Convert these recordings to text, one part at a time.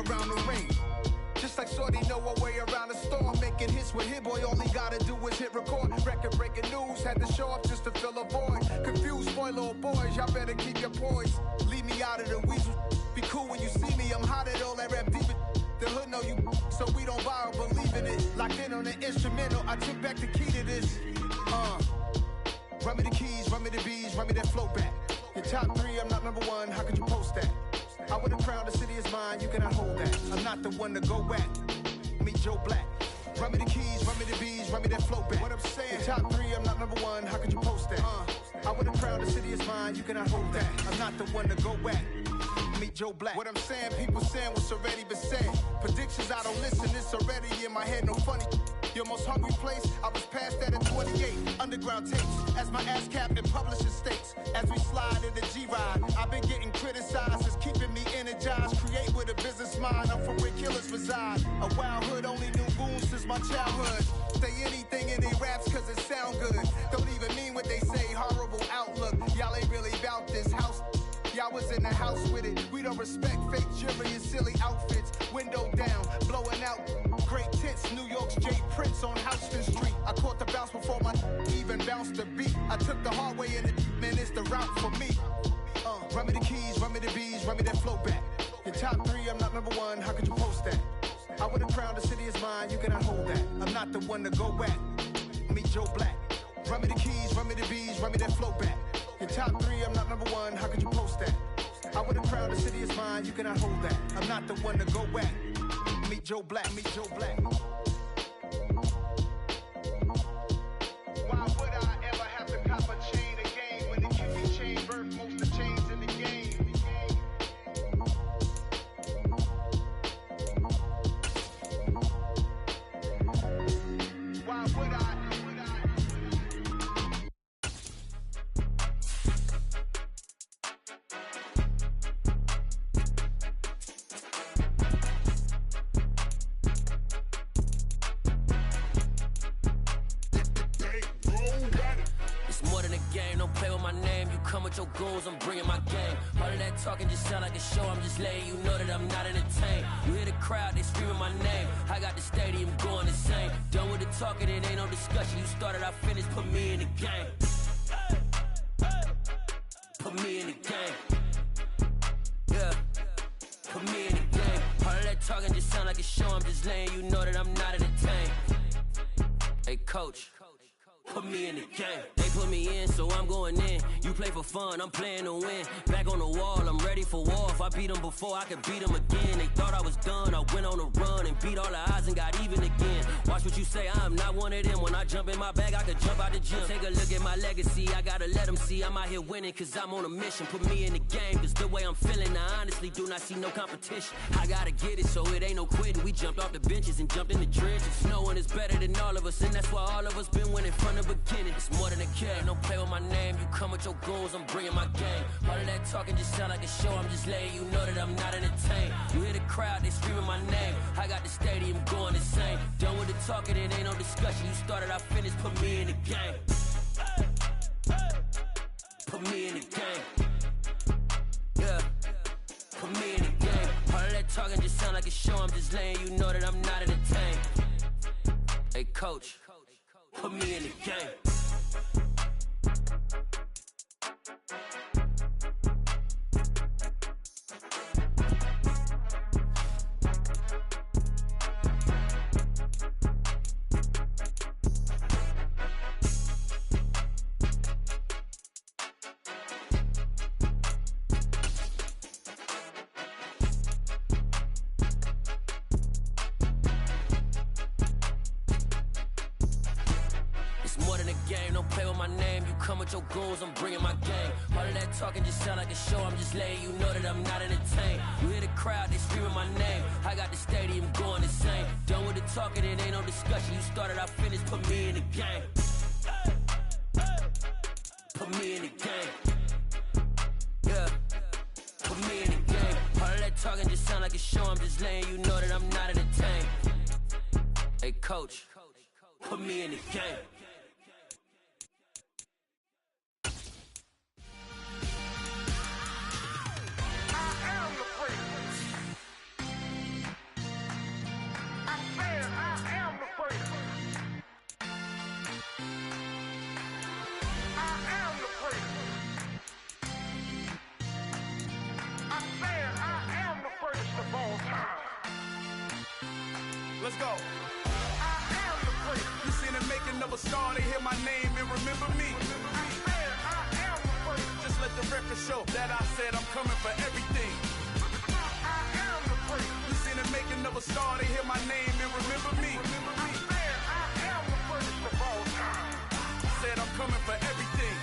around the ring. Just like Shorty know a way around the store. Making hits with Hit Boy, all he gotta do is hit record. Record breaking news, had to show up just to fill a void. Confused boy, little boys, y'all better keep your poise. Leave me out of the weasel. Be cool when you see me, I'm hot at all that rap deep. The hood know you, so we don't borrow, believe in it. Locked in on the instrumental, I took back the key to this. Run me the keys, run me the bees, run me that flow back. Your top 3, I'm not number 1, how could you post that? I would have crowned the city is mine, you cannot hold that. I'm not the one to go at. Meet Joe Black. Run me the keys, run me the bees, run me that flow back. What I'm saying, your top 3, I'm not number 1, how could you post that? I would have crowned the city is mine, you cannot hold that. I'm not the one to go at. Meet Joe Black. What I'm saying, people saying what's already been said. Predictions, I don't listen, it's already in my head, no funny. Your most hungry place, I was past that at 28. Underground tapes, as my ass cap in publishing states. As we slide in the G-Ride, I've been getting criticized, it's keeping me energized. Create with a business mind, I'm from where killers reside. A wild hood, only knew goons since my childhood. Say anything in they raps cause it sound good. Don't even mean what they say, horrible outlook. Y'all ain't really about this house. Y'all was in the house with it. We don't respect fake jewelry and silly outfits. Window down, blowing out. Great tits, New York's J. Prince on Houston Street. I caught the bounce before my even bounced the beat. I took the hard way and man, it's the route for me. Run me the keys, run me the bees, run me that flow back. Your top 3, I'm not number 1, how could you post that? I would have crowned the city is mine, you cannot hold that. I'm not the one to go at. Meet Joe Black. Run me the keys, run me the bees, run me that flow back. Your top 3, I'm not number 1, how could you post that? I would have crowned the city is mine, you cannot hold that. I'm not the one to go at. Meet Joe Black, meet Joe Black. Why would I ever have to cop a chain again when the Cupid chain birth most of the chains in the game? Why would I? Your goons, I'm bringing my game. All of that talking just sound like a show. I'm just letting you know that I'm not entertained. You hear the crowd, they screaming my name. I got the stadium going insane. Done with the talking, it ain't no discussion. You started, I finished, put me in the game. Put me in the game. Yeah, put me in the game. All of that talking just sound like a show. I'm just letting you know that I'm not entertained. Hey coach, put me in the game. They put me in, so I'm going in. You play for fun, I'm playing to win. Back on the wall, I'm ready for war. If I beat them before, I could beat them again. They thought I was done, I went on a run and beat all the odds and got even again. Watch what you say, I'm not one of them. When I jump in my bag, I could jump out the gym. Take a look at my legacy, I gotta let them see I'm out here winning, cause I'm on a mission. Put me in the game, cause the way I'm feeling, I honestly do not see no competition. I gotta get it, so it ain't no quitting. We jumped off the benches and jumped in the trenches. No one is better than all of us, and that's why all of us been winning from the beginning. It's more than a care, don't play with my name. You come with your goons, I'm bringing my game. All of that talking just sound like a show. I'm just letting you know that I'm not entertained. You hear the crowd, they screaming my name. I got the stadium going insane. Done with the talking, it ain't no discussion. You started, I finished, put me in the game. Put me in the game. Yeah, put me in the game. All of that talking just sound like a show. I'm just letting you know that I'm not entertained. Hey coach, put me in the game. Your goals, I'm bringing my game. All of that talking just sound like a show. I'm just letting you know that I'm not entertained. You hear the crowd, they screaming my name. I got the stadium going insane. Done with the talking, it ain't no discussion. You started, I finished, put me in the game. Put me in the game. Yeah, put me in the game. All of that talking just sound like a show. I'm just letting you know that I'm not entertained. Hey coach, put me in the game. Let's go. I am the place. You seen the making of a star, they hear my name and remember me. I am the place. Just let the record show that I said I'm coming for everything. I am the place. You seen the making of a star, they hear my name and remember me. I am the first of all time. Said I'm coming for everything.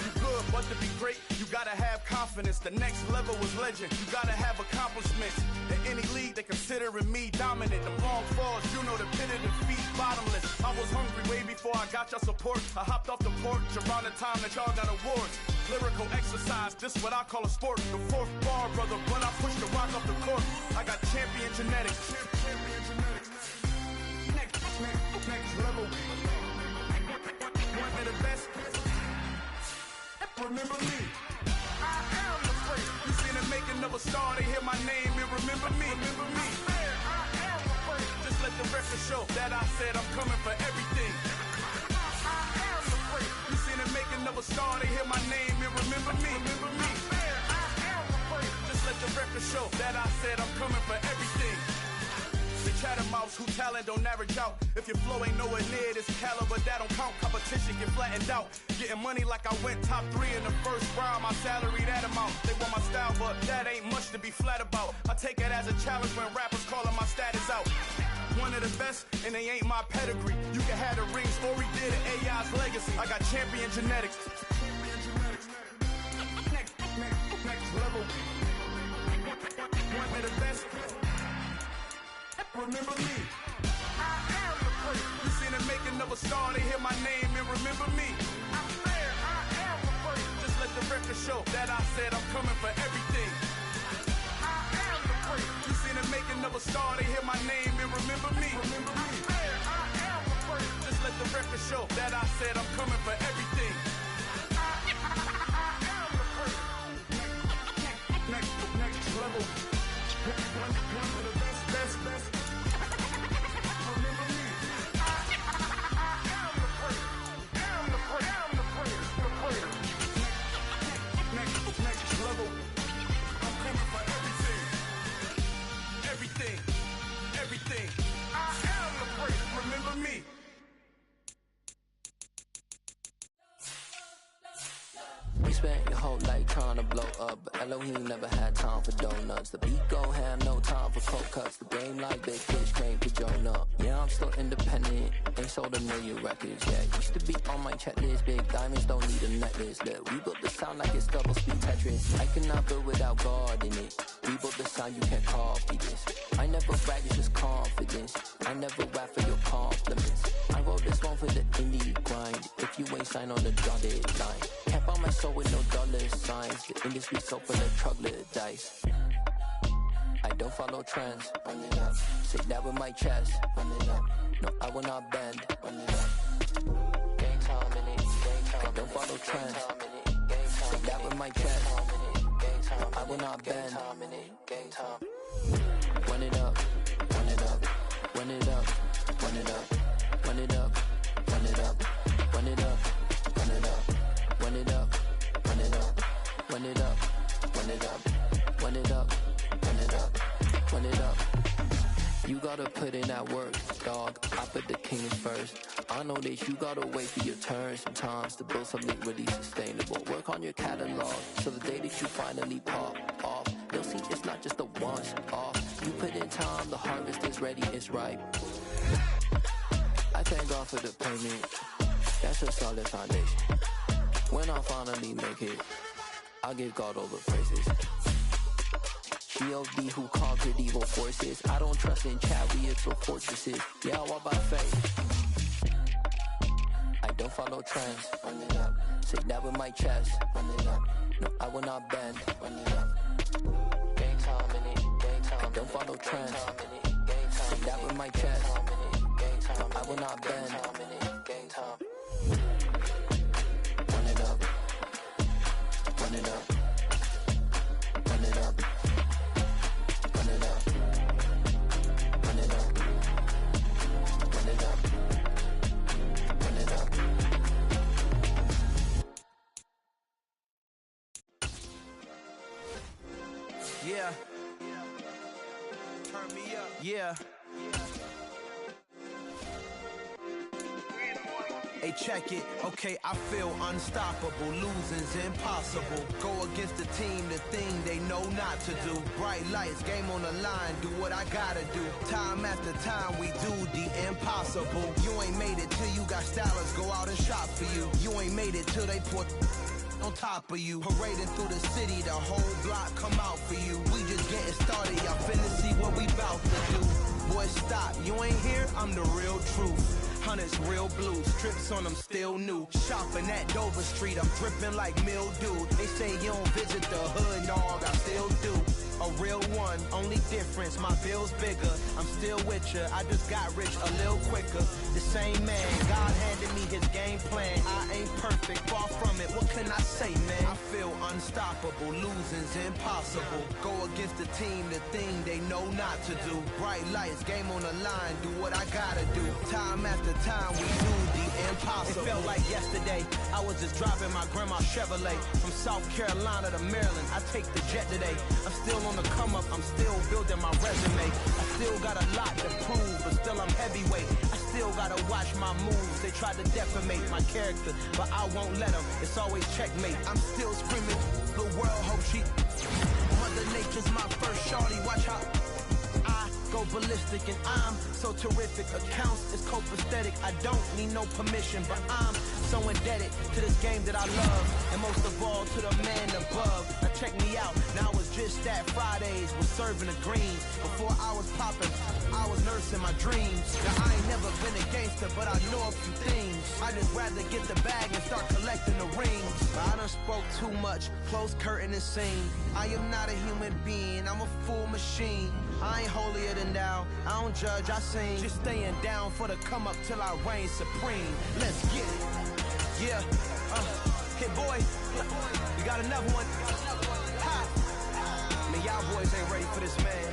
You good, but to be great, you gotta have confidence. The next level was legend. You gotta have accomplishments. In any league, they considering me dominant. The long falls, you know the pit of defeat, bottomless. I was hungry way before I got your support. I hopped off the porch around the time that y'all got awards. Lyrical exercise, this what I call a sport. The fourth bar, brother, when I push the rock off the court. I got champion genetics. Next level. One of the best. Remember me. I am the place. You seen the making of a star, they hear my name and remember me. Remember me. I am the place. Just let the record show that I said I'm coming for everything. I am the place. You seen the making of a star, they hear my name and remember me. Remember me. I am the place. Just let the record show that I said I'm coming for everything. The chattermouths who talent don't average out. If your flow ain't nowhere near this caliber, that don't count. Competition get flattened out. Getting money like I went top 3 in the first round. My salary that amount. They want my style, but that ain't much to be flat about. I take it as a challenge when rappers calling my status out. One of the best, and they ain't my pedigree. You can have the rings, or we did it, AI's legacy. I got champion genetics. Next level. One of the best. Remember me. I am the place. You seen the making of a star, they hear my name and remember me. I said I am the place. Just let the record show that I said I'm coming for everything. I am the place. You seen the making of a star, they hear my name and remember me. Remember me. I said I am the place. Just let the record show that I said I'm coming for everything. I am the place. Next level. One of the best. Everything. I am the place. Remember me. We spent your whole life trying to blow up, but Elohim never had time for donuts. The beat gon' have no time for cold cuts. The game like big fish came for Jonah. Yeah, I'm still independent, ain't sold a million records yet. Used to be on my checklist, big diamonds don't need a necklace. Look, we built the sound like it's double speed Tetris. I cannot build without God in it. We built the sound, you can't copy this. I never brag, it's just confidence. I never rap for your compliments. I wrote this one for the indie grind. If you ain't signed on the dotted line, can't buy my soul with no dollar signs. The industry so full of troglodytes. I don't follow trends. Run it up. Sit that with my chest. Run it up. No, I will not bend. Run it up. Gang time in it. I don't follow trends. Sit that with my chest. No, I will not bend. Gang time. Run it up. Run it up. Run it up. Run it up. Run it up. Run it up. Run it up. Run it up. Run it up. Run it up. Run it up. Run it up. Run it up. Run it up. Run it up. You gotta put in that work, dog. I put the king first. I know that you gotta wait for your turn sometimes to build something really sustainable. Work on your catalog so the day that you finally pop off, you'll see it's not just a once off. You put in time, the harvest is ready, it's ripe. I thank God for the payment. That's a solid foundation. When I finally make it, I'll give God all the praises. G.O.D. who conquered evil forces. I don't trust in chariots or fortresses. Yeah, I walk by faith. I don't follow trends. Run it up. Sit that with my chest. Run it up. No, I will not bend. Run it up. Gang time in it. Gang time. I don't follow trends. Sit that with my chest. No, I will not bend. Gang time. Run it up. Run it up. Run it up. Run it up. Run it up. Run it up. Run it up. Yeah. Turn me up. Yeah. Hey, check it, okay, I feel unstoppable. Losing's impossible. Go against the team, the thing they know not to do. Bright lights, game on the line, do what I gotta do. Time after time, we do the impossible. You ain't made it till you got stylers go out and shop for you. You ain't made it till they put on top of you. Parading through the city, the whole block come out for you. We just getting started, y'all finna see what we bout to do. Boy, stop, you ain't here, I'm the real truth. Hunters, real blue, strips on them still new. Shopping at Dover Street, I'm dripping like mildew. They say you don't visit the hood, dog, I still do. A real one, only difference, my bill's bigger. I'm still with ya, I just got rich a little quicker. The same man, God handed me his game plan. I ain't perfect, far from it, what can I say, man? I feel unstoppable, losing's impossible. Go against the team, the thing they know not to do. Bright lights, game on the line, do what I gotta do. Time after time, we do the impossible. It felt like yesterday, I was just driving my grandma's Chevrolet. From South Carolina to Maryland, I take the jet today. I'm still on the come up, I'm still building my resume. I still got a lot to prove, but still I'm heavyweight. I still gotta watch my moves. They tried to defamate my character, but I won't let them. It's always checkmate. I'm still screaming, the world hope she. Mother Nature's my first shorty, watch how I go ballistic, and I'm so terrific. Accounts is copacetic, I don't need no permission, but I'm so indebted to this game that I love, and most of all to the man above. Now check me out, now it's just that Fridays was serving the greens. Before I was popping, I was nursing my dreams. Now I ain't never been a gangster, but I know a few things. I just rather get the bag and start collecting the rings. But I done spoke too much, close curtain and scene. I am not a human being, I'm a full machine. I ain't holier than thou, I don't judge, I sing. Just staying down for the come up till I reign supreme. Let's get it. Yeah, hey boy, we got another one. Ha! Man, y'all boys ain't ready for this, man.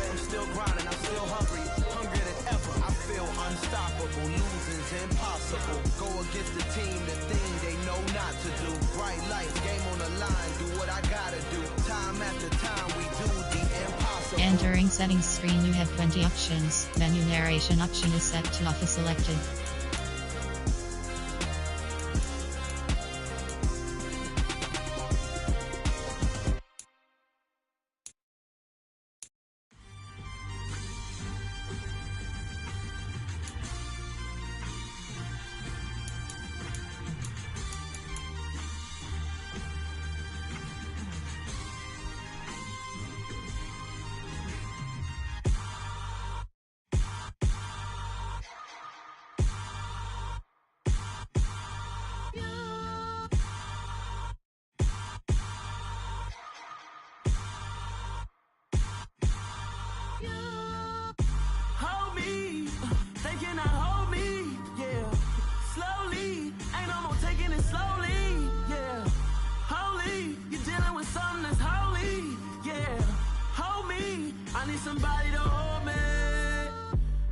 I'm still grinding, I'm still hungry, hungrier than ever. I feel unstoppable, losing's impossible. Go against the team, the thing they know not to do. Bright lights, game on the line, do what I gotta do. Time after time, we do the impossible. Entering settings screen, you have 20 options. Menu narration option is set to off is selected. Somebody to hold me.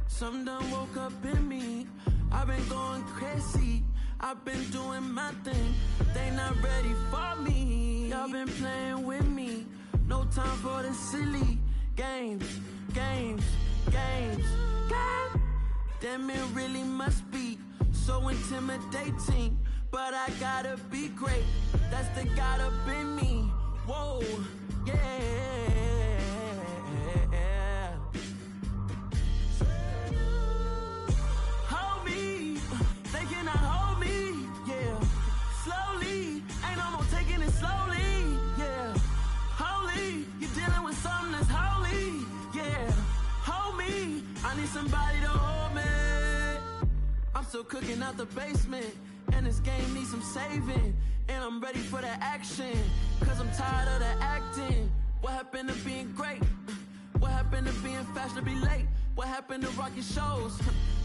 Something done woke up in me. I've been going crazy. I've been doing my thing. They not ready for me. Y'all been playing with me. No time for the silly games. Damn, it really must be so intimidating. But I gotta be great. That's the God up in me. Whoa, yeah. Somebody to hold me. I'm still cooking out the basement, and this game needs some saving. And I'm ready for the action, cause I'm tired of the acting. What happened to being great? What happened to being fashionably late? What happened to rocking shows?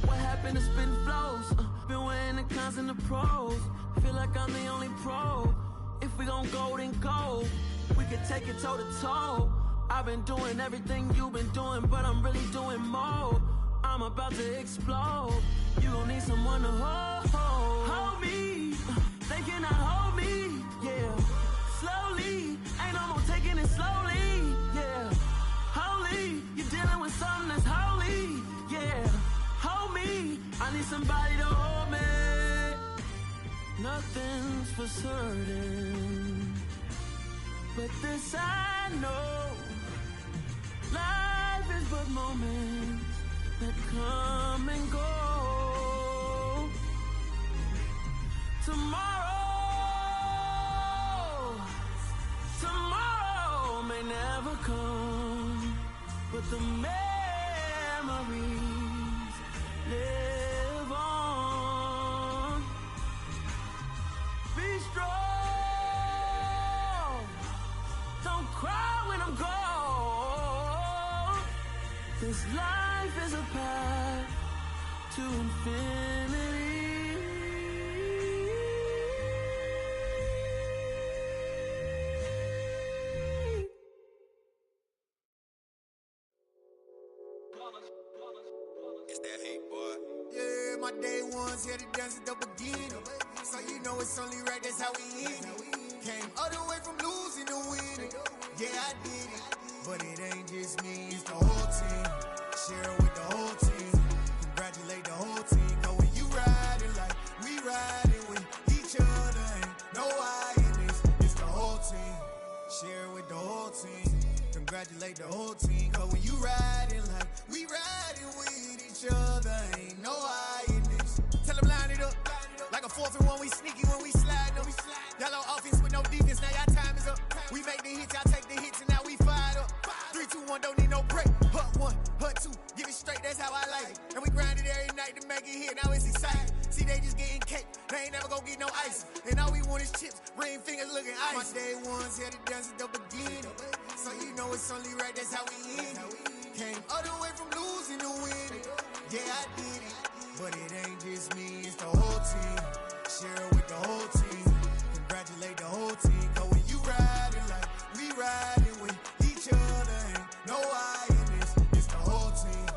What happened to spitting flows? Been wearing the cons and the pros. Feel like I'm the only pro. If we gon' go, then go. We could take it toe to toe. I've been doing everything you've been doing, but I'm really doing more. I'm about to explode. You gon' need someone to hold me. They cannot hold me, yeah. Slowly, ain't no more taking it slowly, yeah. Holy, you're dealing with something that's holy, yeah. Hold me, I need somebody to hold me. Nothing's for certain, but this I know, life is but moments that come and go. Tomorrow may never come, but the memories live on. Be strong, don't cry when I'm gone. This life is a path to infinity. It's that hate, boy. Yeah, my day ones here to dance at the beginning. So you know it's only right, that's how we end it. Came all the way from losing to winning. Yeah, I did it. But it ain't just me, it's the whole team. Share it with the whole team. Congratulate the whole team. Cause when you riding like we riding with each other, ain't no I in this. It's the whole team. Share it with the whole team. Congratulate the whole team. Cause when you riding like we riding with each other, ain't no I in this. Tell them line it up. Like a 4th and 1, we sneaky when we slide them. Yellow offense with no defense, now y'all time is up. We make the hits, y'all take the hits, and now we fired up. 3, 2, 1, don't need no break. Hut 1, hut 2, give it straight, that's how I like it. And we grind it every night to make it hit, now it's exciting. See, they just getting cake, they ain't never gonna get no ice. And all we want is chips, ring fingers looking ice. My day ones here to dance at the beginning. So you know it's only right, that's how we end it. Came all the way from losing to winning. Yeah, I did it. But it ain't just me, it's the whole team. Share it with the whole team. Congratulate the whole team. Cause when you riding like we riding with each other, ain't no I in this. It's the whole team.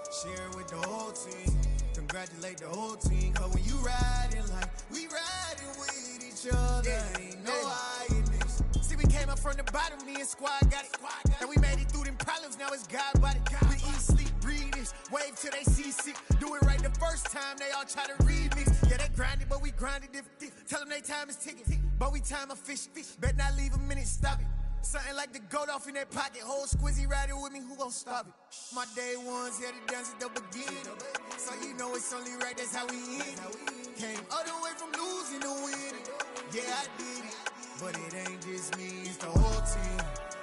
Share it with the whole team. Congratulate the whole team. Cause when you riding like we riding with each other, ain't no I in this. See, we came up from the bottom, me and squad got it. And we made it through them problems, now it's God body. We eat, sleep, breathe this, wave till they see sick. Do it right the first time, they all try to remix. Yeah, they grinded, but we grinded different. Tell them they time is ticking, but we time a fish. Bet not leave a minute, stop it. Something like the goat off in that pocket. Whole squizzy riding with me, who gon' stop it? My day ones here to dance at the beginning. So you know it's only right, that's how we end it. Came all the way from losing to winning. Yeah, I did it. But it ain't just me, it's the whole team.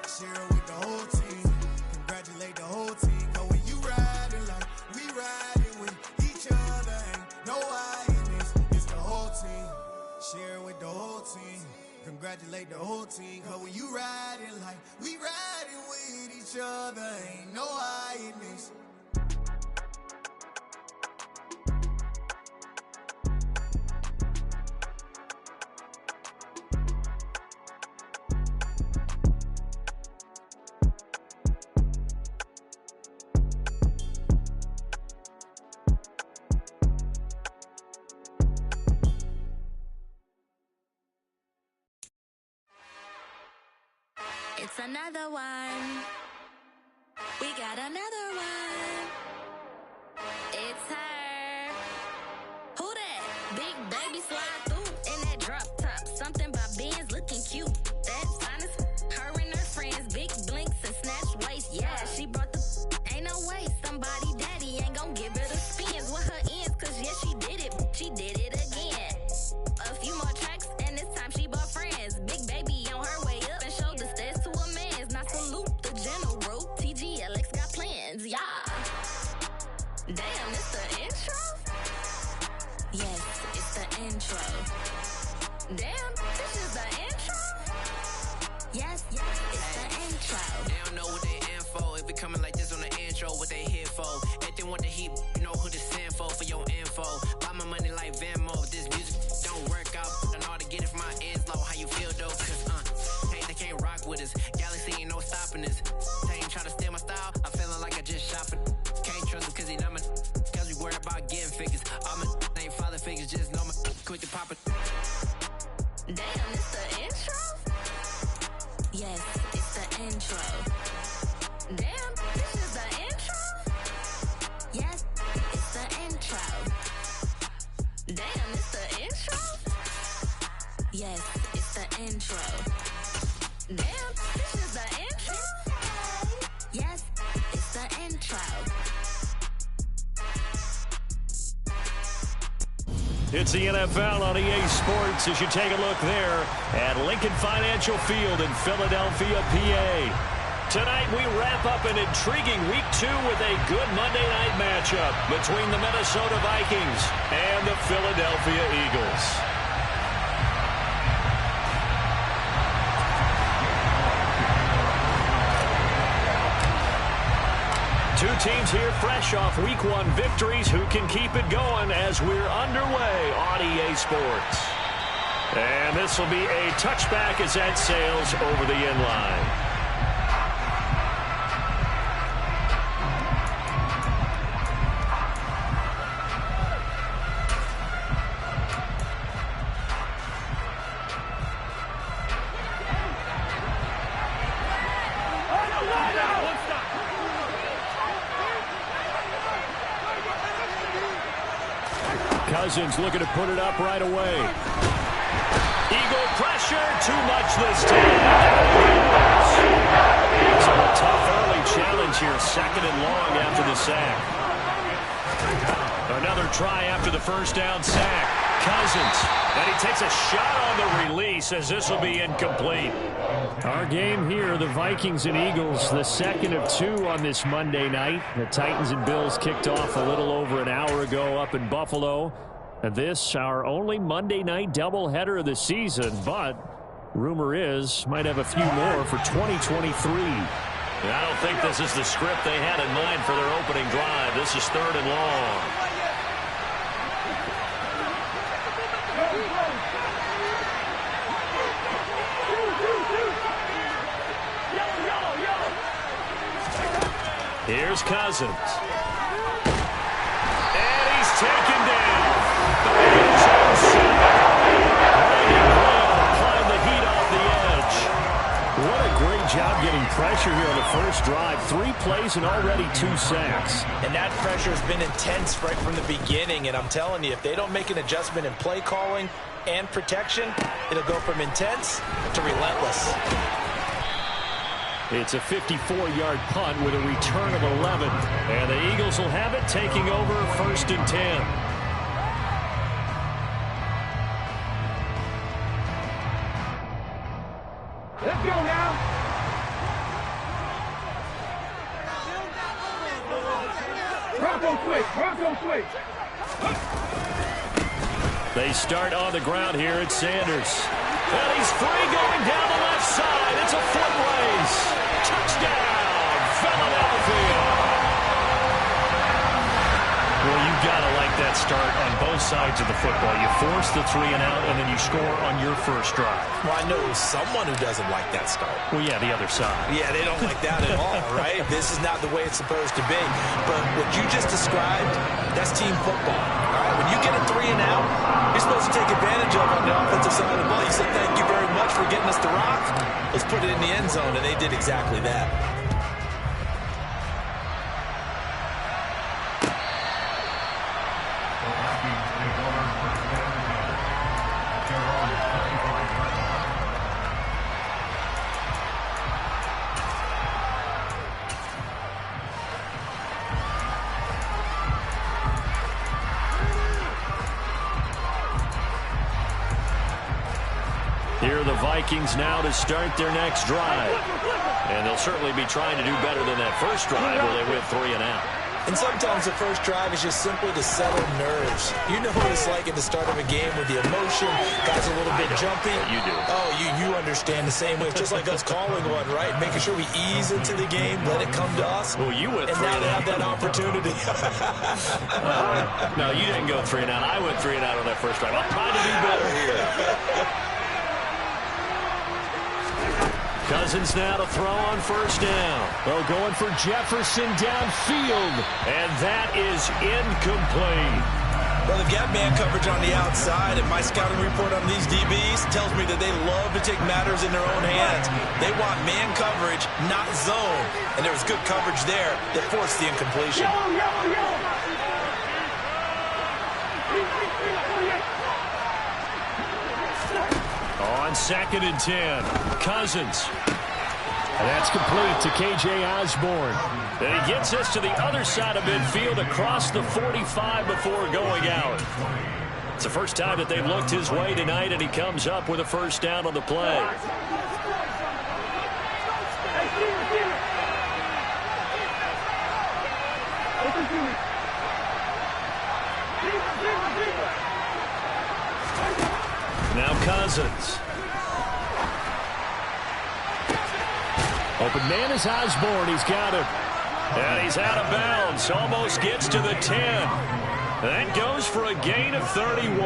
Share it with the whole team. Congratulate the whole team. Cause when you riding like we riding with each other, ain't no I in this. It's the whole team. Share it with the whole team. Congratulate the whole team. Cause when you riding like we riding with each other, ain't no I in this. It's another one. We got another one. It's her. Who that? Big baby slide through in that drop top. Something by Benz looking cute. That's honest. Her and her friends, big blinks and snatch waist. Yeah, she brought the. Ain't no way somebody daddy ain't gon' give her the spins with her ends. Cause yeah, she did it. She did it again. A few more tracks and this time she bought friends. Big baby on her way up and showed the stairs to a man's. Now salute the general. TGLX got plans, yeah. Damn, it's the intro? Yes, it's the intro. Damn, this is the intro? Yes, it's the intro. They don't know what they in for. If it coming like this on the intro, what they here for? If they want the heat, you know who to send for your info. Buy my money like Venmo. If this music don't work out, I know how to get it from my ends low. How you feel though? Cause hey, they can't rock with us. Galaxy ain't no stopping us. They ain't trying to steal my style. I'm feeling like I just shopping. Can't trust him cause he numb. Cause we worried about getting figures. All my ain't father figures, just know my quick to pop it. Damn, it's the intro? Yes, it's the intro. Damn, this is the intro? Yes, it's the intro. Damn, it's the intro? intro. Damn, this is the intro? Yes, it's the intro. It's the NFL on EA Sports as you take a look there at Lincoln Financial Field in Philadelphia, PA. Tonight we wrap up an intriguing Week 2 with a good Monday night matchup between the Minnesota Vikings and the Philadelphia Eagles. Two teams here fresh off Week 1 victories. Who can keep it going as we're underway on EA Sports? And this will be a touchback as that sails over the end line. Cousins looking to put it up right away. Eagle pressure, too much this time. So a tough early challenge here, 2nd and long after the sack. Another try after the first down sack. Cousins, and he takes a shot on the release as this will be incomplete. Our game here, the Vikings and Eagles, the 2nd of 2 on this Monday night. The Titans and Bills kicked off a little over an hour ago up in Buffalo. And this, our only Monday night doubleheader of the season, but rumor is might have a few more for 2023. I don't think this is the script they had in mind for their opening drive. This is 3rd and long. Here's Cousins. And he's taken down. Applying the heat off the edge. What a great job getting pressure here on the first drive. 3 plays and already 2 sacks. And that pressure has been intense right from the beginning. And I'm telling you, if they don't make an adjustment in play calling and protection, it'll go from intense to relentless. It's a 54-yard punt with a return of 11. And the Eagles will have it, taking over 1st and 10. Let's go now. Bronco switch. They start on the ground here at Sanders. And he's free going down the left side. It's a foot race. Touchdown, Philadelphia. Well, you've got to like that start on both sides of the football. You force the 3 and out, and then you score on your first drive. Well, I know someone who doesn't like that start. Well, yeah, the other side. Yeah, they don't like that at all, right? This is not the way it's supposed to be. But what you just described, that's team football. All right, when you get a 3 and out, you're supposed to take advantage of on the offensive side of the ball. You say, thank you very much for getting us the rock. Let's put it in the end zone, and they did exactly that. Here are the Vikings now to start their next drive. And they'll certainly be trying to do better than that first drive where they went 3 and out. And sometimes the first drive is just simply to settle nerves. You know what it's like at the start of a game with the emotion. Guys a little bit jumpy. You do. Oh, you understand the same way. It's just like us calling one, right? Making sure we ease into the game, let it come to us. Well, you went 3 and now and they out. have that opportunity. No, you didn't go 3 and out. I went 3 and out on that first drive. I'm trying to do better here. Cousins now to throw on first down. Well, going for Jefferson downfield. And that is incomplete. Well, they've got man coverage on the outside, and my scouting report on these DBs tells me that they love to take matters in their own hands. They want man coverage, not zone. And there was good coverage there that forced the incompletion. On 2nd and 10, Cousins. And that's complete to K.J. Osborne. And he gets us to the other side of midfield across the 45 before going out. It's the first time that they've looked his way tonight, and he comes up with a first down on the play. Now Cousins. Open man is Osborne. He's got him. And he's out of bounds. Almost gets to the 10. That goes for a gain of 31.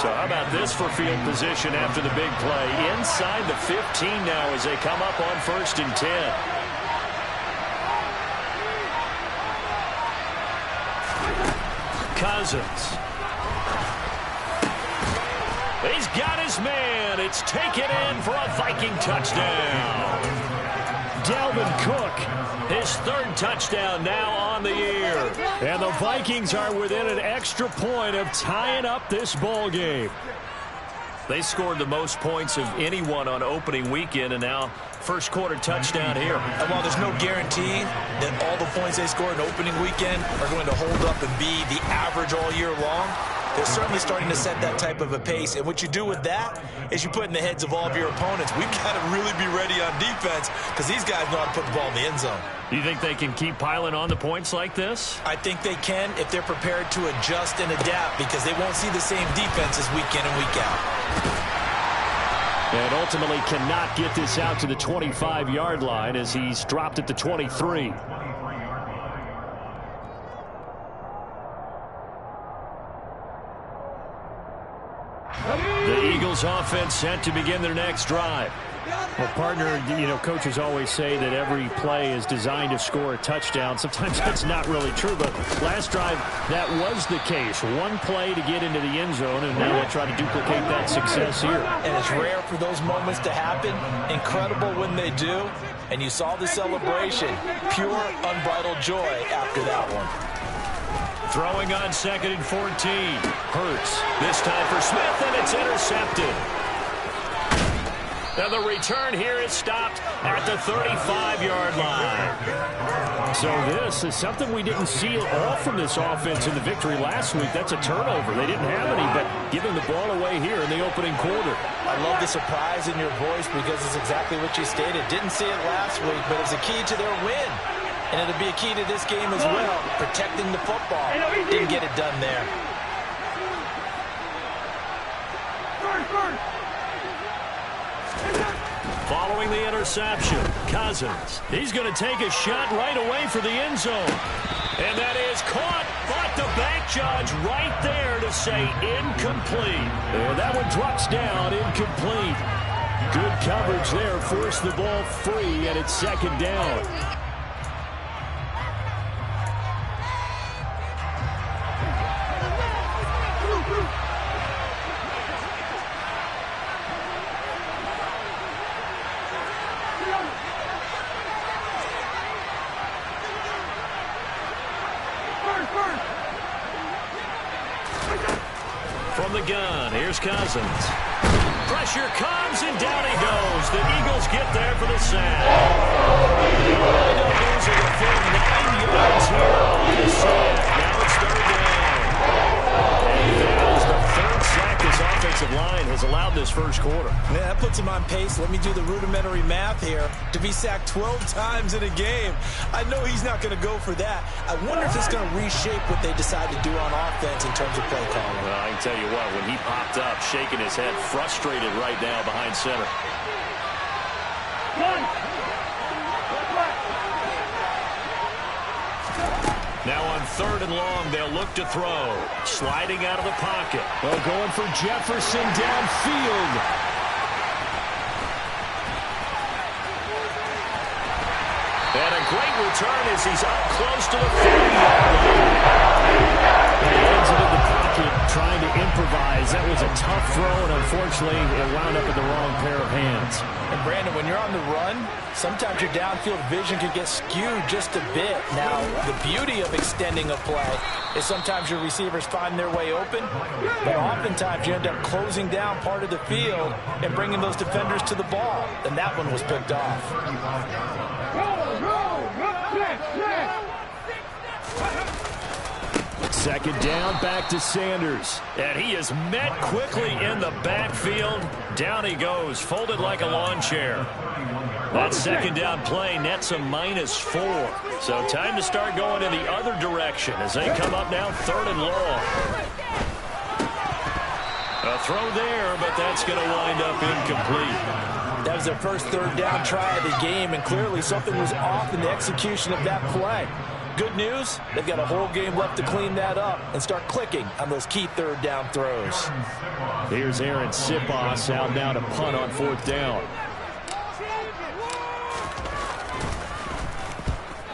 So how about this for field position after the big play? Inside the 15 now as they come up on 1st and 10. Cousins. He's got his man. It's taken in for a Viking touchdown. Dalvin Cook, his 3rd touchdown now on the year. And the Vikings are within an extra point of tying up this ball game. They scored the most points of anyone on opening weekend, and now first quarter touchdown here. And while there's no guarantee that all the points they scored in opening weekend are going to hold up and be the average all year long, they're certainly starting to set that type of a pace. And what you do with that is you put in the heads of all of your opponents, we've got to really be ready on defense because these guys know how to put the ball in the end zone. Do you think they can keep piling on the points like this? I think they can if they're prepared to adjust and adapt because they won't see the same defenses week in and week out. And ultimately cannot get this out to the 25-yard line as he's dropped at the 23. The Eagles offense set to begin their next drive. Well, partner, coaches always say that every play is designed to score a touchdown. Sometimes that's not really true, but last drive, that was the case. One play to get into the end zone, and now they'll try to duplicate that success here. And it's rare for those moments to happen. Incredible when they do. And you saw the celebration. Pure, unbridled joy after that one. Throwing on 2nd and 14. Hurts. This time for Smith, and it's intercepted. And the return here is stopped at the 35-yard line. So this is something we didn't see at all from this offense in the victory last week. That's a turnover. They didn't have any, but giving the ball away here in the opening quarter. I love the surprise in your voice because it's exactly what you stated. Didn't see it last week, but it's a key to their win. And it'll be a key to this game as well, protecting the football. Didn't get it done there. Following the interception, Cousins. He's going to take a shot right away for the end zone. And that is caught, but the bank judge right there to say incomplete. And that one drops down, incomplete. Good coverage there, forced the ball free, and it's 2nd down. From the gun, here's Cousins. Pressure comes, and down he goes. The Eagles get there for the sack. Losing a full 9 yards here on the sack. Now it's 3rd down. And that is the 3rd sack this offensive line has allowed this first quarter. Man, that puts him on pace. Let me do the rudimentary math here. To be sacked 12 times in a game, I know he's not going to go for that. I wonder if it's going to reshape what they decide to do on offense in terms of play calling. Well, I can tell you what, when he popped up, shaking his head, frustrated right now behind center. Now on 3rd and long, they'll look to throw. Sliding out of the pocket. Well, going for Jefferson downfield. And a great return as he's up close to the 40-yard line. He ends it in the pocket, trying to improvise as that was a tough throw, and unfortunately it wound up in the wrong pair of hands. And Brandon, when you're on the run, sometimes your downfield vision can get skewed just a bit. Now, the beauty of extending a play is sometimes your receivers find their way open, but oftentimes you end up closing down part of the field and bringing those defenders to the ball. And that one was picked off. Second down, back to Sanders. And he is met quickly in the backfield. Down he goes, folded like a lawn chair. That second down play nets a -4. So time to start going in the other direction as they come up now 3rd and long. A throw there, but that's going to wind up incomplete. That was their first 3rd down try of the game, and clearly something was off in the execution of that play. Good news, they've got a whole game left to clean that up and start clicking on those key 3rd down throws. Here's Aaron Sipos out now to punt on 4th down.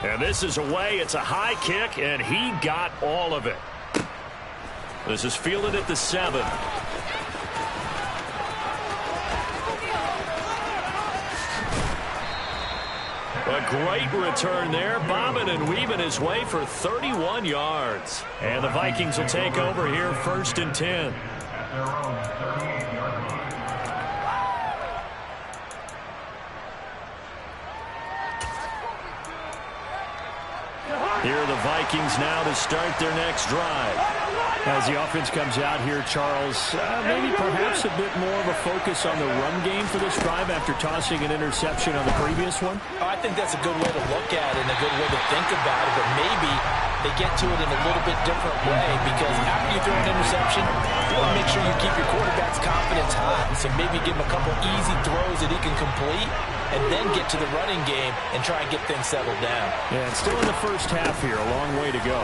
And this is away. It's a high kick, and he got all of it. This is fielded at the 7. A great return there, bobbing and weaving his way for 31 yards. And the Vikings will take over here 1st and 10. Here are the Vikings now to start their next drive. As the offense comes out here, Charles, maybe perhaps a bit more of a focus on the run game for this drive after tossing an interception on the previous one? I think that's a good way to look at it and a good way to think about it, but maybe they get to it in a little bit different way, because after you throw an interception, you want to make sure you keep your quarterback's confidence high. So maybe give him a couple easy throws that he can complete, and then get to the running game and try and get things settled down. Yeah, it's still in the first half here, a long way to go.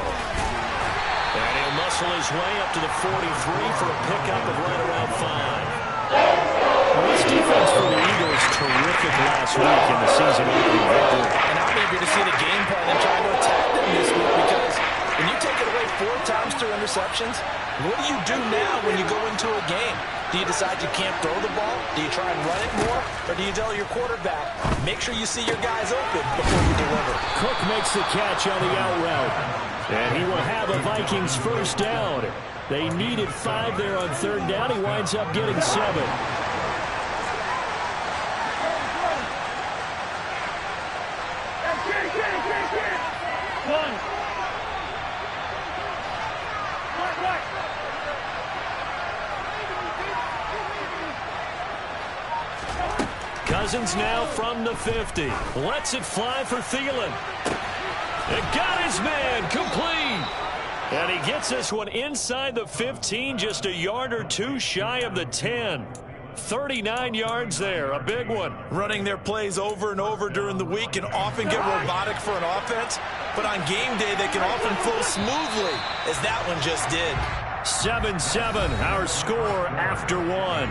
And he'll muscle his way up to the 43 for a pickup of right around 5. Well, this defense for the Eagles terrific last week in the season-opening victory. And I'm eager to see the game plan and try to attack them this week, because when you take it away 4 times through interceptions, what do you do now when you go into a game? Do you decide you can't throw the ball? Do you try and run it more? Or do you tell your quarterback, make sure you see your guys open before you deliver? Cook makes the catch on the out route. And he will have a Vikings first down. They needed 5 there on 3rd down. He winds up getting 7. Cousins now from the 50. Lets it fly for Thielen. It got his man complete. And he gets this one inside the 15, just a yard or 2 shy of the 10. 39 yards there, a big one. Running their plays over and over during the week can often get robotic for an offense, but on game day they can often flow smoothly, as that one just did. 7-7, our score after 1.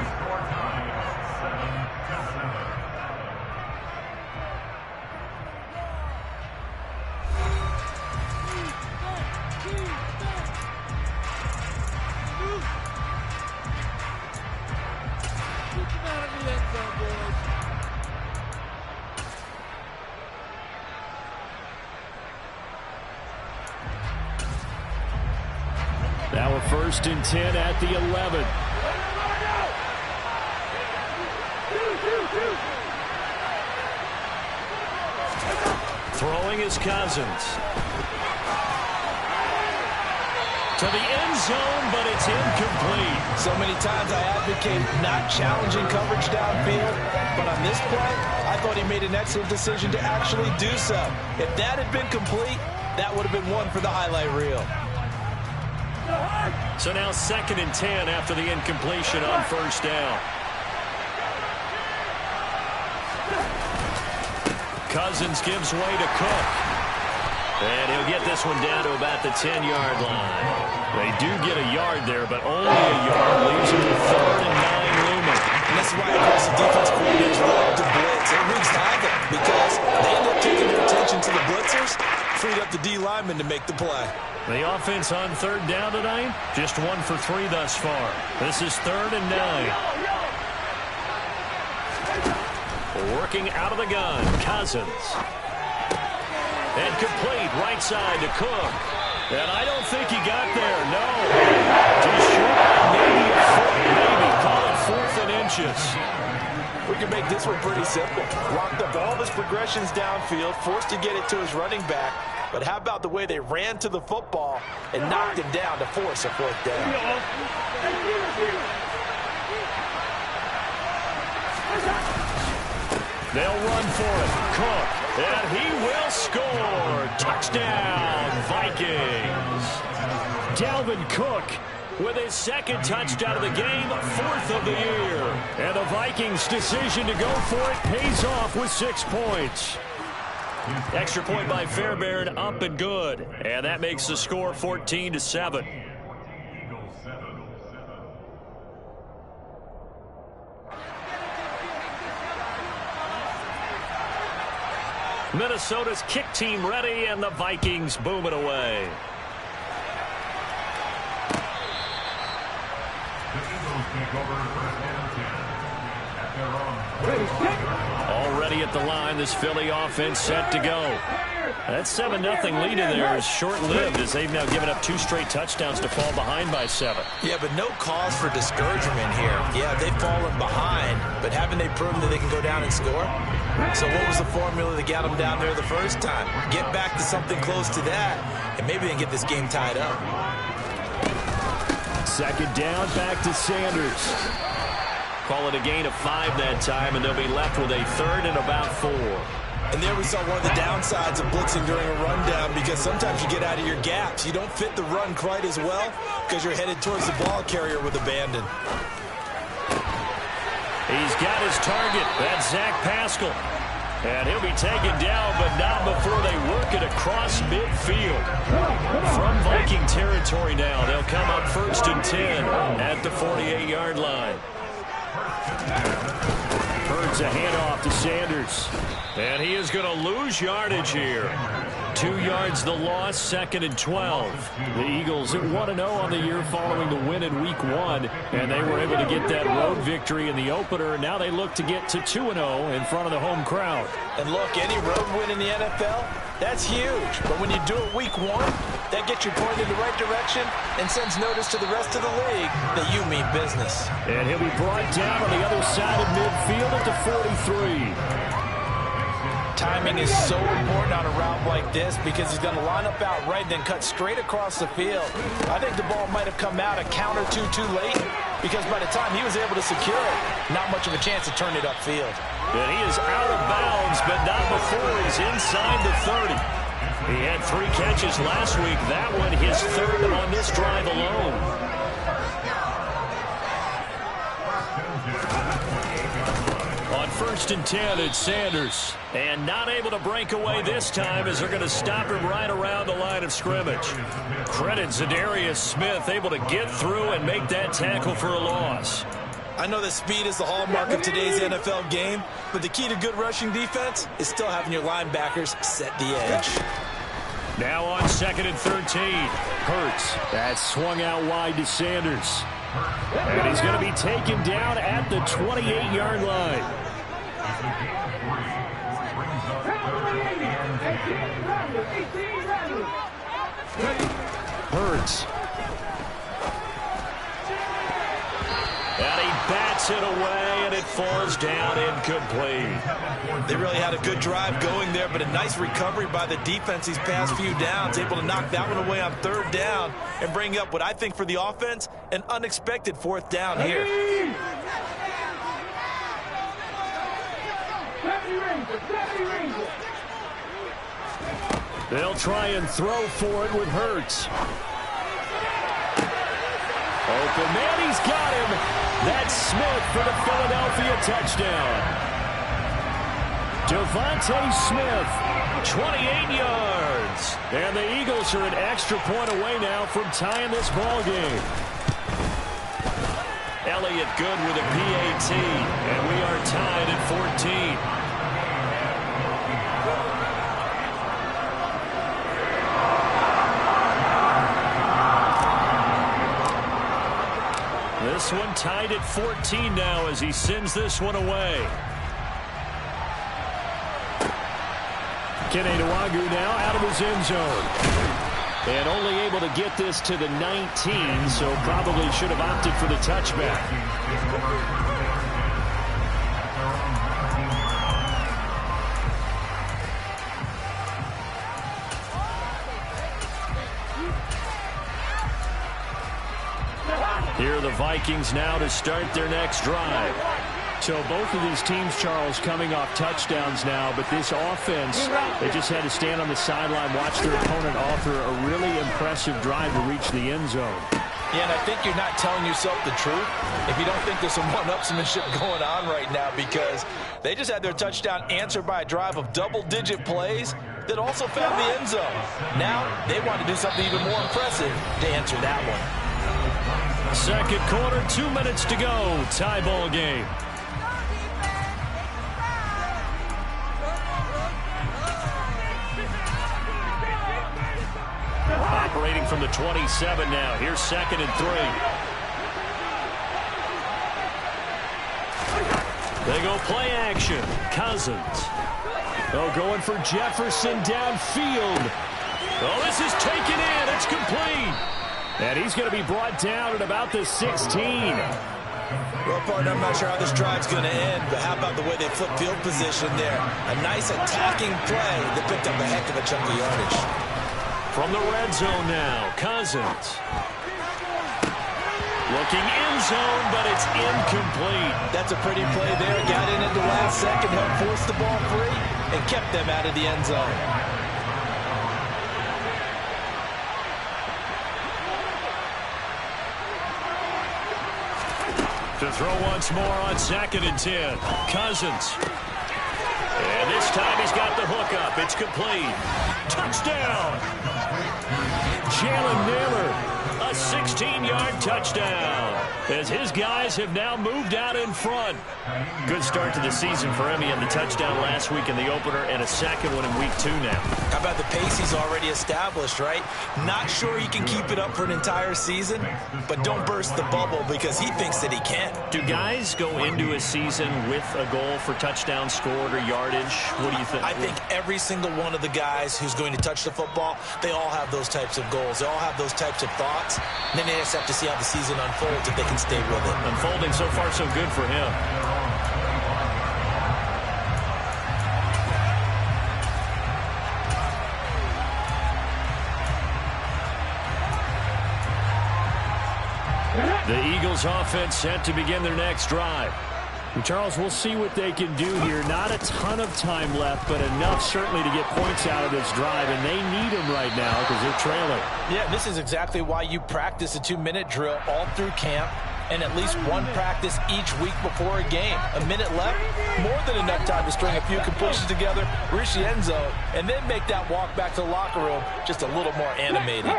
Now a 1st and 10 at the 11. Throwing is Cousins. To the end zone, but it's incomplete. So many times I advocate not challenging coverage downfield, but on this play, I thought he made an excellent decision to actually do so. If that had been complete, that would have been one for the highlight reel. So now 2nd and 10 after the incompletion on 1st down. Cousins gives way to Cook. And he'll get this one down to about the 10-yard line. They do get a yard there, but only a yard leaves them with 3rd and 9 looming. And this is why aggressive defense coordinators love to blitz. It wreaks havoc because they end up taking their attention to the blitzers, freed up the D lineman to make the play. The offense on third down tonight, just 1 for 3 thus far. This is 3rd and 9. Working out of the gun, Cousins. And complete right side to Cook. And I don't think he got there, no. Too short, maybe a foot, maybe. Call it 4th and inches. We can make this one pretty simple. Locked up all of his progressions downfield, forced to get it to his running back. But how about the way they ran to the football and knocked him down to force a 4th down? They'll run for it. Cook. And he will score. Touchdown, Vikings. Dalvin Cook with his 2nd touchdown of the game, 4th of the year. And the Vikings' decision to go for it pays off with 6 points. Extra point by Fairbairn, up and good. And that makes the score 14-7. Minnesota's kick team ready, and the Vikings boom it away. Already at the line, this Philly offense set to go. That 7-0 lead in there is short-lived as they've now given up 2 straight touchdowns to fall behind by 7. Yeah, but no cause for discouragement here. Yeah, they've fallen behind, but haven't they proven that they can go down and score? So what was the formula that got them down there the first time? Get back to something close to that, and maybe they can get this game tied up. 2nd down, back to Sanders. Call it a gain of 5 that time, and they'll be left with a 3rd and about 4. And there we saw one of the downsides of blitzing during a rundown, because sometimes you get out of your gaps. You don't fit the run quite as well because you're headed towards the ball carrier with abandon. He's got his target. That's Zach Pascal. And he'll be taken down, but not before they work it across midfield. From Viking territory now, they'll come up 1st and 10 at the 48-yard line. Hurts a handoff to Sanders. And he is going to lose yardage here. 2 yards the loss, 2nd and 12. The Eagles at 1-0 on the year following the win in Week 1. And they were able to get that road victory in the opener. Now they look to get to 2-0 in front of the home crowd. And look, any road win in the NFL, that's huge. But when you do it Week 1, that gets you pointed in the right direction and sends notice to the rest of the league that you mean business. And he'll be brought down on the other side of midfield at the 43. Timing is so important on a route like this because he's going to line up out right, then cut straight across the field. I think the ball might have come out a count or two too late because by the time he was able to secure it, not much of a chance to turn it upfield. And he is out of bounds, but not before he's inside the 30. He had 3 catches last week. That one his 3rd on this drive alone. On 1st and 10, it's Sanders. And not able to break away this time as they're going to stop him right around the line of scrimmage. Credit Zadarius Smith, able to get through and make that tackle for a loss. I know that speed is the hallmark of today's NFL game, but the key to good rushing defense is still having your linebackers set the edge. Now on 2nd and 13, Hurts. That swung out wide to Sanders. And he's going to be taken down at the 28-yard line. Hurts. And he bats it away, and it falls down incomplete. They really had a good drive going there, but a nice recovery by the defense these past few downs, able to knock that one away on 3rd down and bring up what I think for the offense, an unexpected 4th down here. They'll try and throw for it with Hurts. Open man, he's got him. That's Smith for the Philadelphia touchdown. Devontae Smith, 28 yards. And the Eagles are an extra point away now from tying this ball game. Elliott good with a PAT, and we are tied at 14. this one tied at 14 now as he sends this one away. Kene Nwangwu now out of his end zone. And only able to get this to the 19, so probably should have opted for the touchback. Here are the Vikings now to start their next drive. So both of these teams, Charles, coming off touchdowns now, but this offense, they just had to stand on the sideline, watch their opponent offer a really impressive drive to reach the end zone. Yeah, and I think you're not telling yourself the truth if you don't think there's some one-upsmanship going on right now, because they just had their touchdown answered by a drive of double-digit plays that also found the end zone. Now they want to do something even more impressive to answer that one. Second quarter, 2 minutes to go. Tie ball game. Operating from the 27 now. Here's 2nd and 3. They go play action. Cousins. Oh, going for Jefferson downfield. Oh, this is taken in. It's complete. And he's going to be brought down at about the 16. Well, partner, I'm not sure how this drive's going to end, but how about the way they flip field position there? A nice attacking play that picked up a heck of a chunk of yardage. From the red zone now, Cousins. Looking end zone, but it's incomplete. That's a pretty play there. Got in at the last second, helped force the ball free, and kept them out of the end zone. To throw once more on 2nd and 10. Cousins. And this time he's got the hook up. It's complete. Touchdown. Jalen Nailor. A 16-yard touchdown. As his guys have now moved out in front. Good start to the season for him. He had the touchdown last week in the opener and a second one in week 2 now. How about the pace he's already established, right? Not sure he can keep it up for an entire season, but don't burst the bubble because he thinks that he can. Do guys go into a season with a goal for touchdown scored or yardage? What do you think? I think every single one of the guys who's going to touch the football, they all have those types of goals. They all have those types of thoughts. And then they just have to see how the season unfolds if they can stay with it. Unfolding so far so good for him. The Eagles offense set to begin their next drive. And Charles, we'll see what they can do here. Not a ton of time left, but enough certainly to get points out of this drive, and they need them right now because they're trailing. Yeah, this is exactly why you practice a 2-minute drill all through camp and at least one practice each week before a game. A minute left, more than enough time to string a few completions together, reach the end zone, and then make that walk back to the locker room just a little more animated.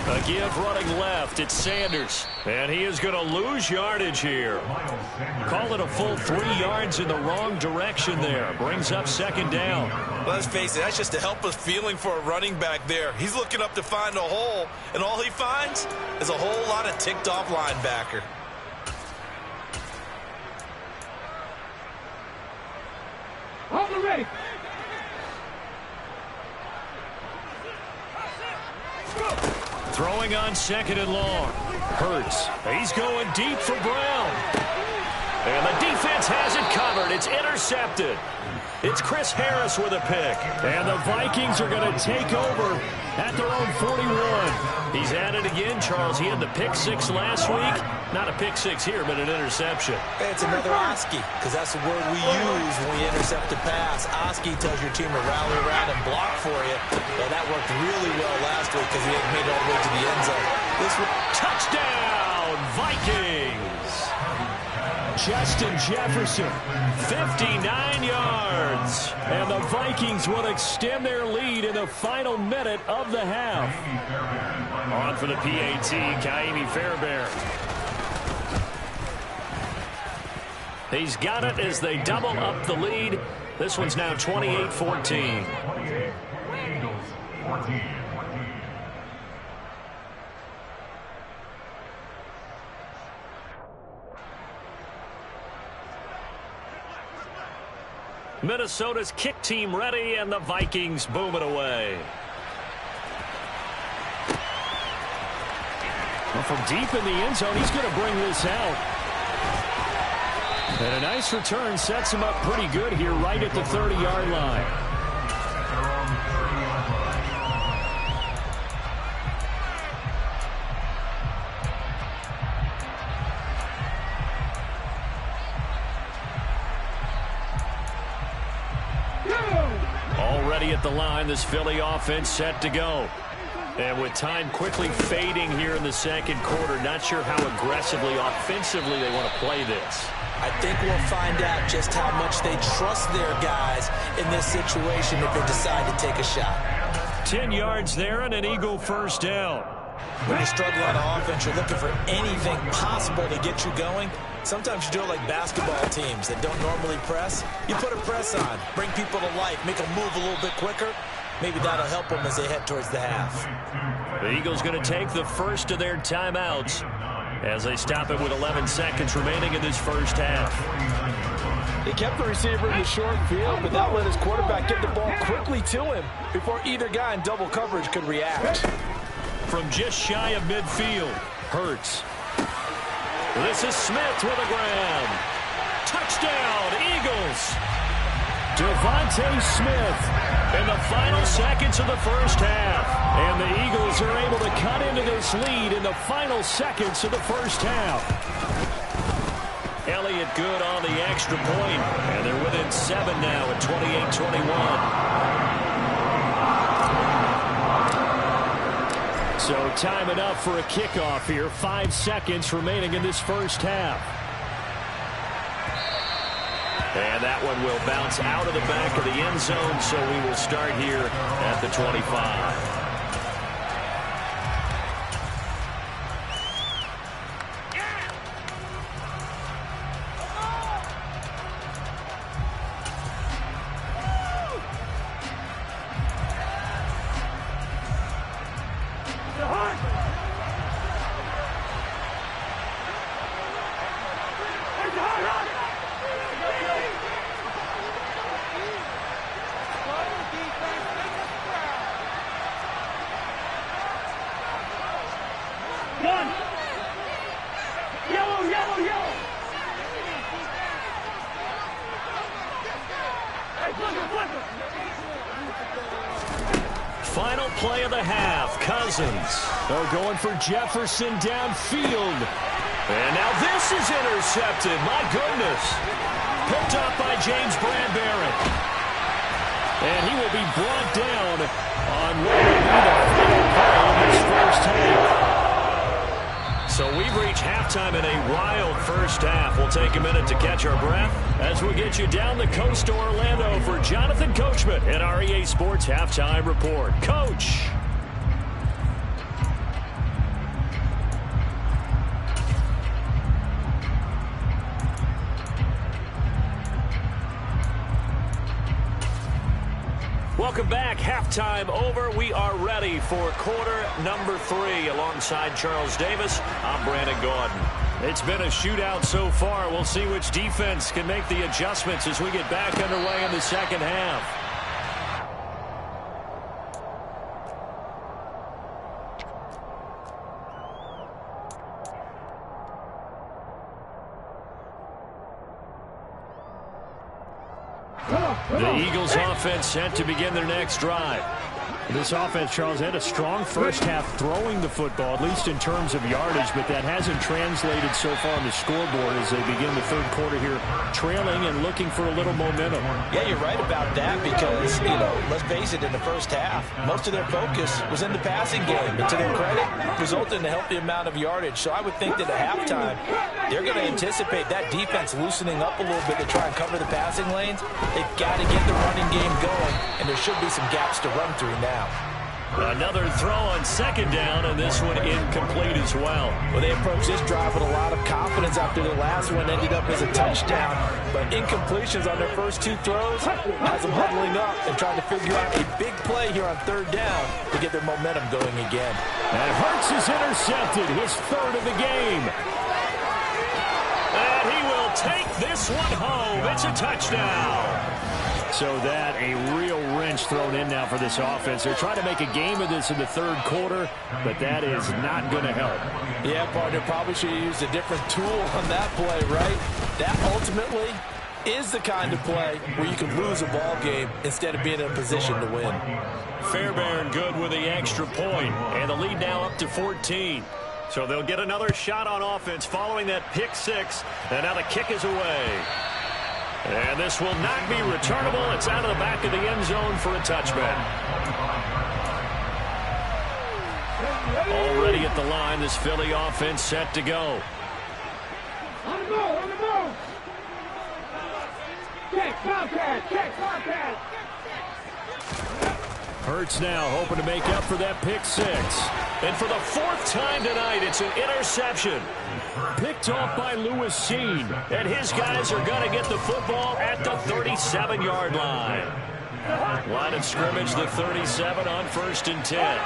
A give running left. It's Sanders. And he is going to lose yardage here. Call it a full 3 yards in the wrong direction there. Brings up 2nd down. Let's face it, that's just a helpless feeling for a running back there. He's looking up to find a hole, and all he finds is a whole lot of ticked-off linebacker. Hold it ready. Throwing on 2nd and long. Hurts. He's going deep for Brown. And the defense has it covered. It's intercepted. It's Chris Harris with a pick. And the Vikings are going to take over at their own 41. He's at it again, Charles. He had the pick 6 last week. Not a pick 6 here, but an interception. Hey, it's another Oski, because that's the word we use when we intercept a pass. Oski tells your team to rally around and block for you. Well, that worked really well last week because he hadn't made it all the way to the end zone. This one, touchdown, Vikings! Justin Jefferson, 59 yards. And the Vikings will extend their lead in the final minute of the half. On for the PAT, Kaimi Fairbairn. He's got it as they double up the lead. This one's now 28-14. Minnesota's kick team ready, and the Vikings boom it away. Well, from deep in the end zone, he's going to bring this out. And a nice return sets him up pretty good here right at the 30-yard line. Already at the line, this Philly offense set to go. And with time quickly fading here in the second quarter, not sure how aggressively, offensively they want to play this. I think we'll find out just how much they trust their guys in this situation if they decide to take a shot. 10 yards there and an Eagle first down. When you struggle on offense, you're looking for anything possible to get you going. Sometimes you do it like basketball teams that don't normally press. You put a press on, bring people to life, make them move a little bit quicker. Maybe that'll help them as they head towards the half. The Eagles going to take the first of their timeouts as they stop it with 11 seconds remaining in this first half. He kept the receiver in the short field, but that let his quarterback get the ball quickly to him before either guy in double coverage could react. From just shy of midfield, Hurts. This is Smith with a grab. Touchdown, Eagles. Devontae Smith in the final seconds of the first half. And the Eagles are able to cut into this lead in the final seconds of the first half. Elliott good on the extra point, and they're within 7 now at 28-21. So time enough for a kickoff here. 5 seconds remaining in this first half. And that one will bounce out of the back of the end zone, so we will start here at the 25. Final play of the half. Cousins. They're going for Jefferson downfield. And now this is intercepted. My goodness. Picked up by James Bradbury. And he will be brought down on what will be the final play of this first half. So we've reached halftime in a wild first half. We'll take a minute to catch our breath as we get you down the coast to Orlando for Jonathan Coachman and our EA Sports Halftime Report. Coach. Welcome back. Halftime over. We are ready for quarter number 3 alongside Charles Davis. I'm Brandon Gaudin. It's been a shootout so far. We'll see which defense can make the adjustments as we get back underway in the second half. The Eagles offense set to begin their next drive. This offense, Charles, had a strong first half throwing the football, at least in terms of yardage, but that hasn't translated so far on the scoreboard as they begin the third quarter here, trailing and looking for a little momentum. Yeah, you're right about that because, let's face it, in the first half, most of their focus was in the passing game. And to their credit, resulted in a healthy amount of yardage. So I would think that at halftime, they're going to anticipate that defense loosening up a little bit to try and cover the passing lanes. They've got to get the running game going, and there should be some gaps to run through now. Another throw on second down, and this one incomplete as well. Well, they approached this drive with a lot of confidence after the last one ended up as a touchdown. But incompletions on their first 2 throws has them huddling up and trying to figure out a big play here on third down to get their momentum going again. And Hurts is intercepted, his 3rd of the game. And he will take this one home. It's a touchdown. So that a real wrench thrown in now for this offense. They're trying to make a game of this in the third quarter, but that is not going to help. Yeah, partner, probably should have used a different tool on that play, right? That ultimately is the kind of play where you can lose a ball game instead of being in a position to win. Fairbairn good with the extra point, and the lead now up to 14. So they'll get another shot on offense following that pick six, and now the kick is away. And this will not be returnable. It's out of the back of the end zone for a touchback. Already at the line, this Philly offense set to go. On the move, on the move. Check, Bobcat, check, Bobcat. Hurts now hoping to make up for that pick six. And for the fourth time tonight, it's an interception. Picked off by Lewis Cine. And his guys are going to get the football at the 37-yard line. Line of scrimmage, the 37 on 1st and 10.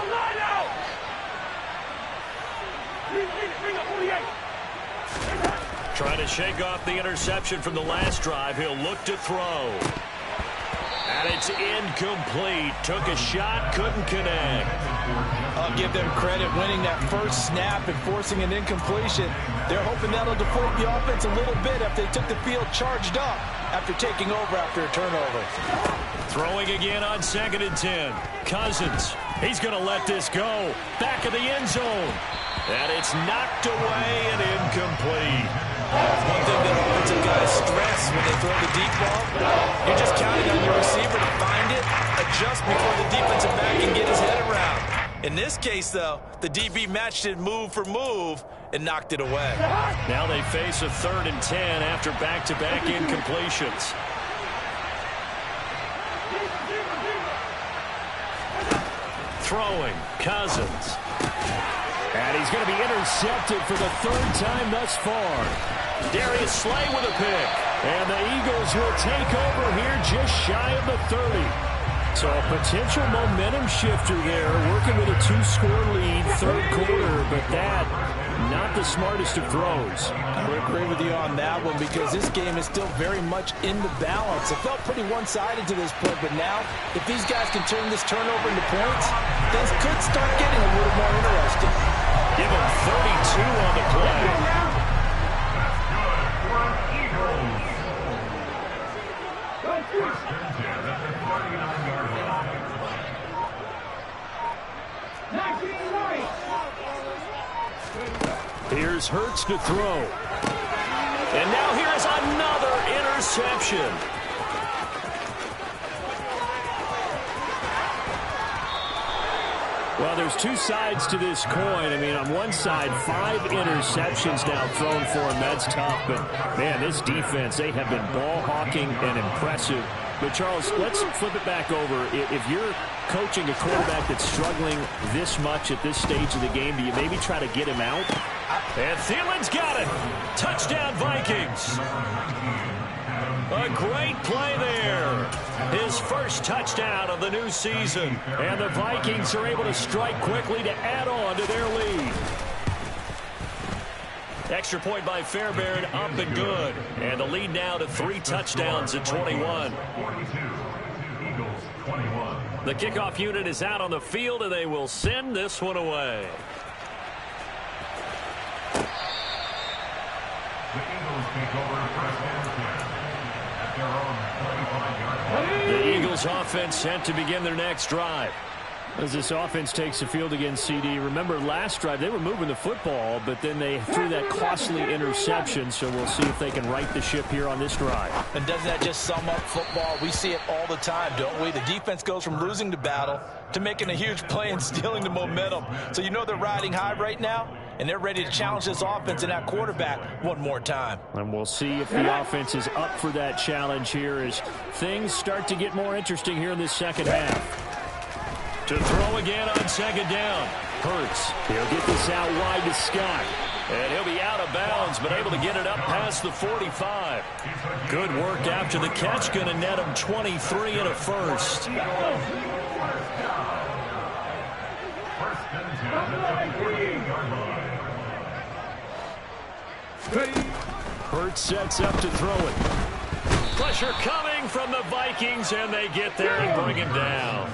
Trying to shake off the interception from the last drive. He'll look to throw. And it's incomplete. Took a shot, couldn't connect. I'll give them credit winning that first snap and forcing an incompletion. They're hoping that'll deflate the offense a little bit after they took the field charged up after taking over after a turnover. Throwing again on 2nd and 10. Cousins. He's going to let this go. Back of the end zone. And it's knocked away and incomplete. One thing that offensive guys stress when they throw the deep ball, you're just counting on your receiver to find it, adjust before the defensive back can get his head around. In this case, though, the DB matched it move for move and knocked it away. Now they face a 3rd and 10 after back-to-back incompletions. Throwing, Cousins. And he's going to be intercepted for the 3rd time thus far. Darius Slay with a pick. And the Eagles will take over here just shy of the 30. So a potential momentum shifter there, working with a 2-score lead, 3rd quarter, but that, not the smartest of throws. I would agree with you on that one because this game is still very much in the balance. It felt pretty one-sided to this point, but now, if these guys can turn this turnover into points, things could start getting a little more interesting. Give him 32 on the play. Here's Hurts to throw. And now here's another interception. Well, there's two sides to this coin. I mean, on one side, 5 interceptions now thrown for him. That's tough. But, man, this defense, they have been ball hawking and impressive. But, Charles, let's flip it back over. If you're coaching a quarterback that's struggling this much at this stage of the game, do you maybe try to get him out? And Thielen's got it. Touchdown, Vikings. A great play there. His first touchdown of the new season. And the Vikings are able to strike quickly to add on to their lead. Extra point by Fairbairn, up and good. And the lead now to 3 touchdowns at 21. The kickoff unit is out on the field, and they will send this one away. The Eagles offense set to begin their next drive. As this offense takes the field against CD, remember last drive they were moving the football, but then they threw that costly interception, so we'll see if they can right the ship here on this drive. And doesn't that just sum up football? We see it all the time, don't we? The defense goes from losing the battle to making a huge play and stealing the momentum. So you know they're riding high right now, and they're ready to challenge this offense and that quarterback one more time. And we'll see if the offense is up for that challenge here as things start to get more interesting here in this second half. To throw again on second down. Hurts. He'll get this out wide to Scott. And he'll be out of bounds, but able to get it up past the 45. Good work after the catch. Going to net him 23 and a first. Hurts sets up to throw it. Pressure coming from the Vikings, and they get there and bring him down.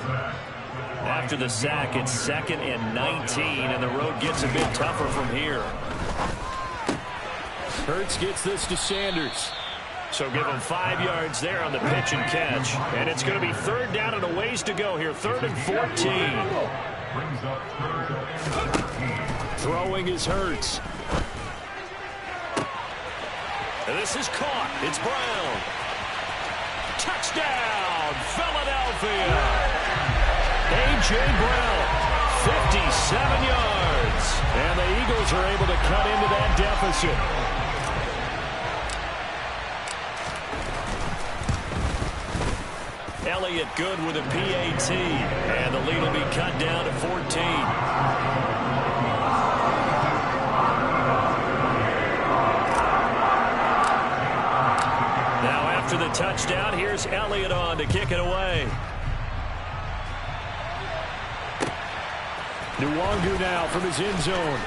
After the sack, it's 2nd and 19, and the road gets a bit tougher from here. Hurts gets this to Sanders. So give him 5 yards there on the pitch and catch. And it's going to be 3rd down and a ways to go here. 3rd and 14. Throwing is Hurts. And this is caught. It's Brown. Touchdown, Philadelphia. A.J. Brown, 57 yards. And the Eagles are able to cut into that deficit. Elliott good with a PAT, and the lead will be cut down to 14. Now after the touchdown, here's Elliott on to kick it away. Nwangu now from his end zone.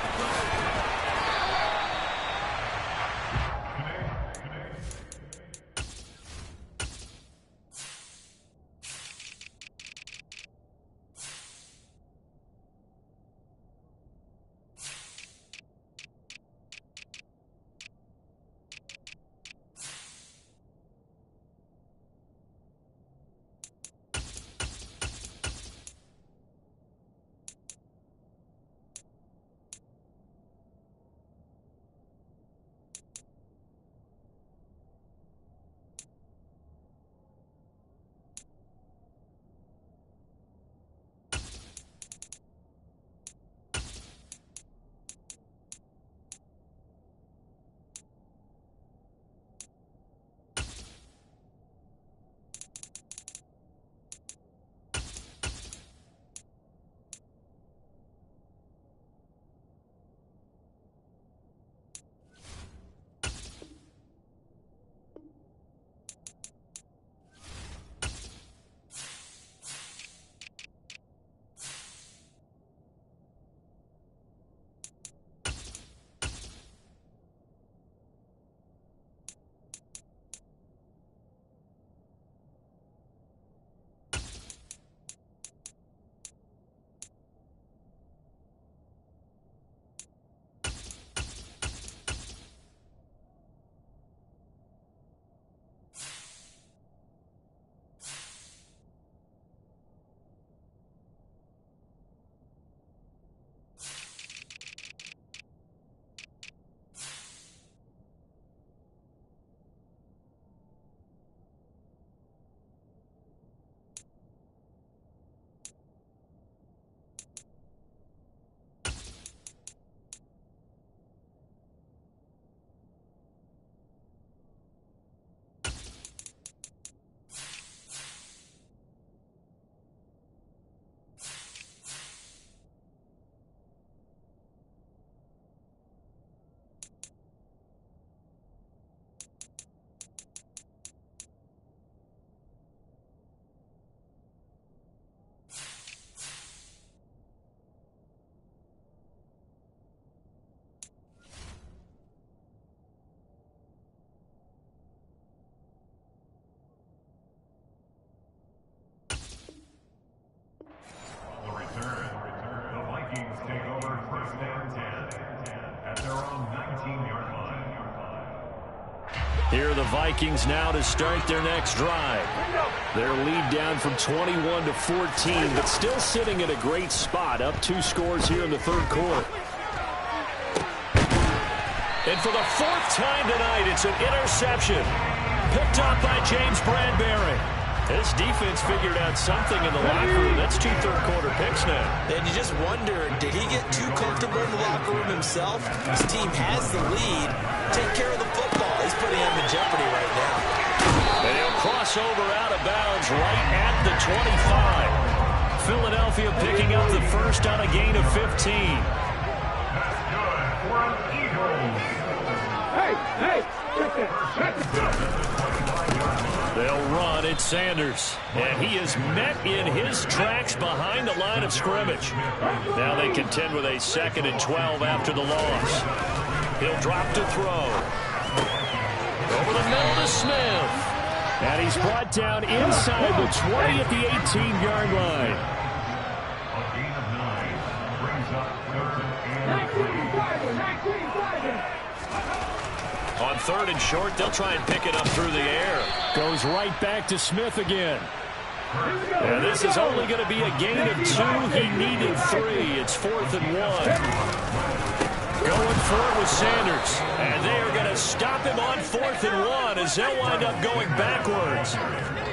Here are the Vikings now to start their next drive. Their lead down from 21 to 14, but still sitting at a great spot, up 2 scores here in the 3rd quarter. And for the 4th time tonight, it's an interception. Picked up by James Bradbury. This defense figured out something in the locker room. That's 2 third-quarter picks now. And you just wonder, did he get too comfortable in the locker room himself? His team has the lead. Take care of the football. He's putting him in jeopardy right now. And he'll cross over out of bounds right at the 25. Philadelphia picking up the first on a gain of 15. That's good for an Eagles. Hey, check it. They'll run at Sanders, and he is met in his tracks behind the line of scrimmage. Now they contend with a 2nd and 12 after the loss. He'll drop to throw. Over the middle to Smith. And he's brought down inside the 20 at the 18-yard line. A gain of 9 brings up 3rd and 8. On 3rd and short, they'll try and pick it up through the air. Goes right back to Smith again. And this is only going to be a gain of 2. He needed 3. It's 4th and 1. Going for it with Sanders. And they are going to stop him on 4th and 1 as they'll wind up going backwards.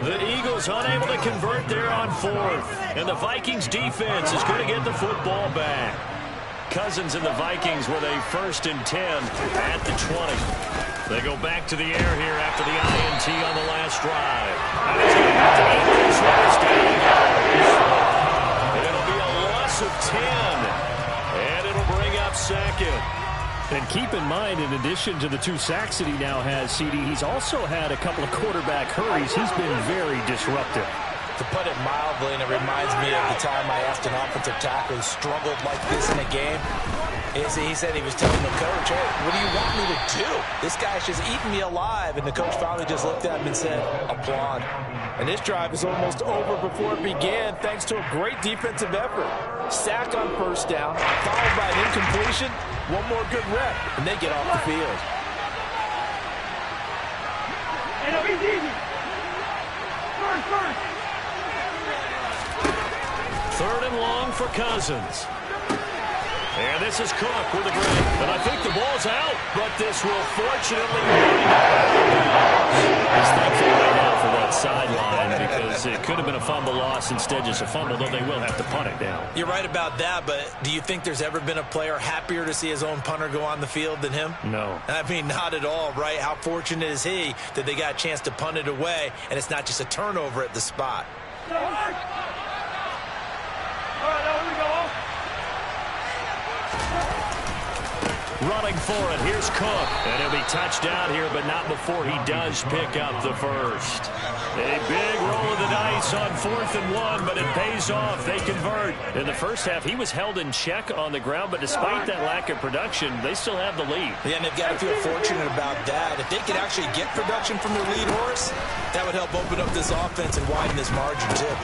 The Eagles unable to convert there on 4th. And the Vikings defense is going to get the football back. Cousins and the Vikings with a 1st and 10 at the 20. They go back to the air here after the INT on the last drive. And it's going to have to eat this first down. It'll be a loss of 10. And it'll bring up 2nd. And keep in mind, in addition to the 2 sacks that he now has, CD, he's also had a couple of quarterback hurries. He's been very disruptive. To put it mildly, and it reminds me of the time I asked an offensive tackle who struggled like this in a game. He said he was telling the coach, hey, what do you want me to do? This guy's just eating me alive. And the coach finally just looked at him and said, applaud. And this drive is almost over before it began thanks to a great defensive effort. Sack on 1st down, followed by an incompletion. One more good rep, and they get off the field. Third and long for Cousins. And this is Cook with a break. And I think the ball's out, but this will fortunately He's thankful right now for that sideline because it could have been a fumble loss, instead just a fumble, though they will have to punt it down. You're right about that, but do you think there's ever been a player happier to see his own punter go on the field than him? No. I mean, not at all, right? How fortunate is he that they got a chance to punt it away, and it's not just a turnover at the spot. Running for it, here's Cook. And he'll be touched down here, but not before he does pick up the first. A big roll of the dice on 4th and 1, but it pays off. They convert. In the first half, he was held in check on the ground, but despite that lack of production, they still have the lead. Yeah, and they've got to feel fortunate about that. If they could actually get production from their lead horse, that would help open up this offense and widen this margin, too.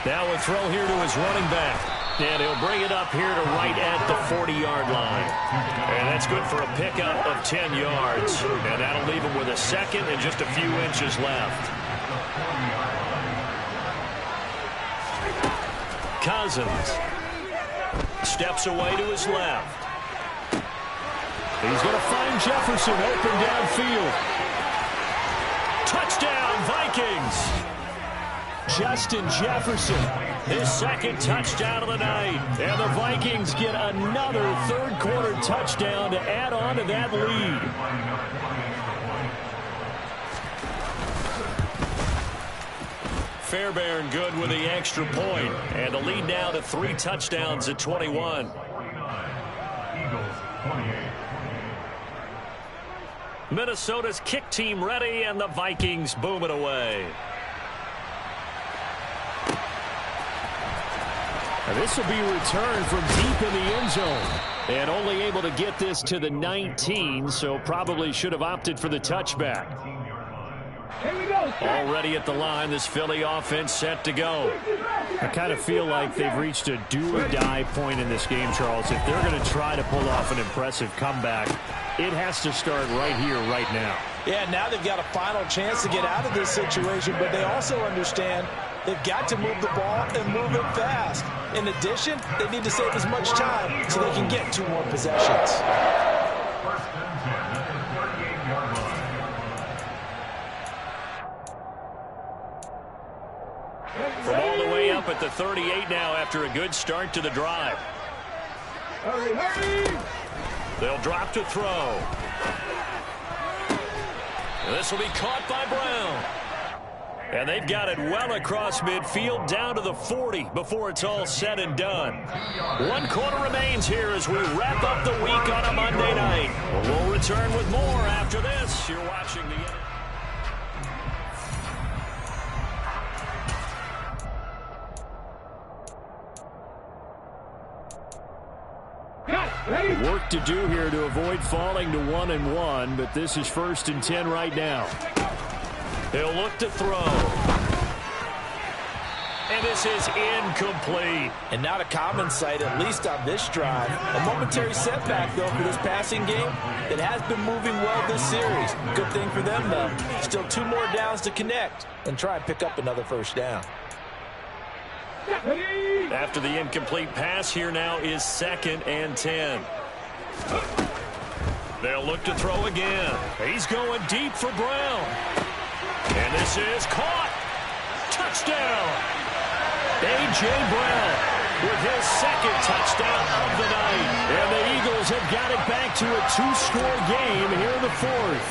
Now a throw here to his running back. And he'll bring it up here to right at the 40-yard line. And that's good for a pickup of 10 yards. And that'll leave him with a 2nd and just a few inches left. Cousins steps away to his left. He's going to find Jefferson open downfield. Touchdown, Vikings! Justin Jefferson, his 2nd touchdown of the night. And the Vikings get another 3rd quarter touchdown to add on to that lead. Fairbairn good with the extra point. And the lead now to 3 touchdowns at 21. Minnesota's kick team ready, and the Vikings boom it away. And this will be returned from deep in the end zone. And only able to get this to the 19, so probably should have opted for the touchback. Already at the line, this Philly offense set to go. I kind of feel like they've reached a do-or-die point in this game, Charles. If they're going to try to pull off an impressive comeback, it has to start right here, right now. Yeah, now they've got a final chance to get out of this situation, but they also understand they've got to move the ball and move it fast. In addition, they need to save as much time so they can get 2 more possessions. From all the way up at the 38 now after a good start to the drive. They'll drop to throw. This will be caught by Brown. And they've got it well across midfield down to the 40 before it's all said and done. 1 quarter remains here as we wrap up the week on a Monday night. We'll return with more after this. You're watching the... Work to do here to avoid falling to 1-1, but this is 1st and 10 right now. He'll look to throw. And this is incomplete. And not a common sight, at least on this drive. A momentary setback, though, for this passing game that has been moving well this series. Good thing for them, though. Still 2 more downs to connect and try and pick up another first down. After the incomplete pass, here now is 2nd and 10. They'll look to throw again. He's going deep for Brown. And this is caught. Touchdown. A.J. Brown with his 2nd touchdown of the night. And the Eagles have got it back to a 2-score game here in the 4th.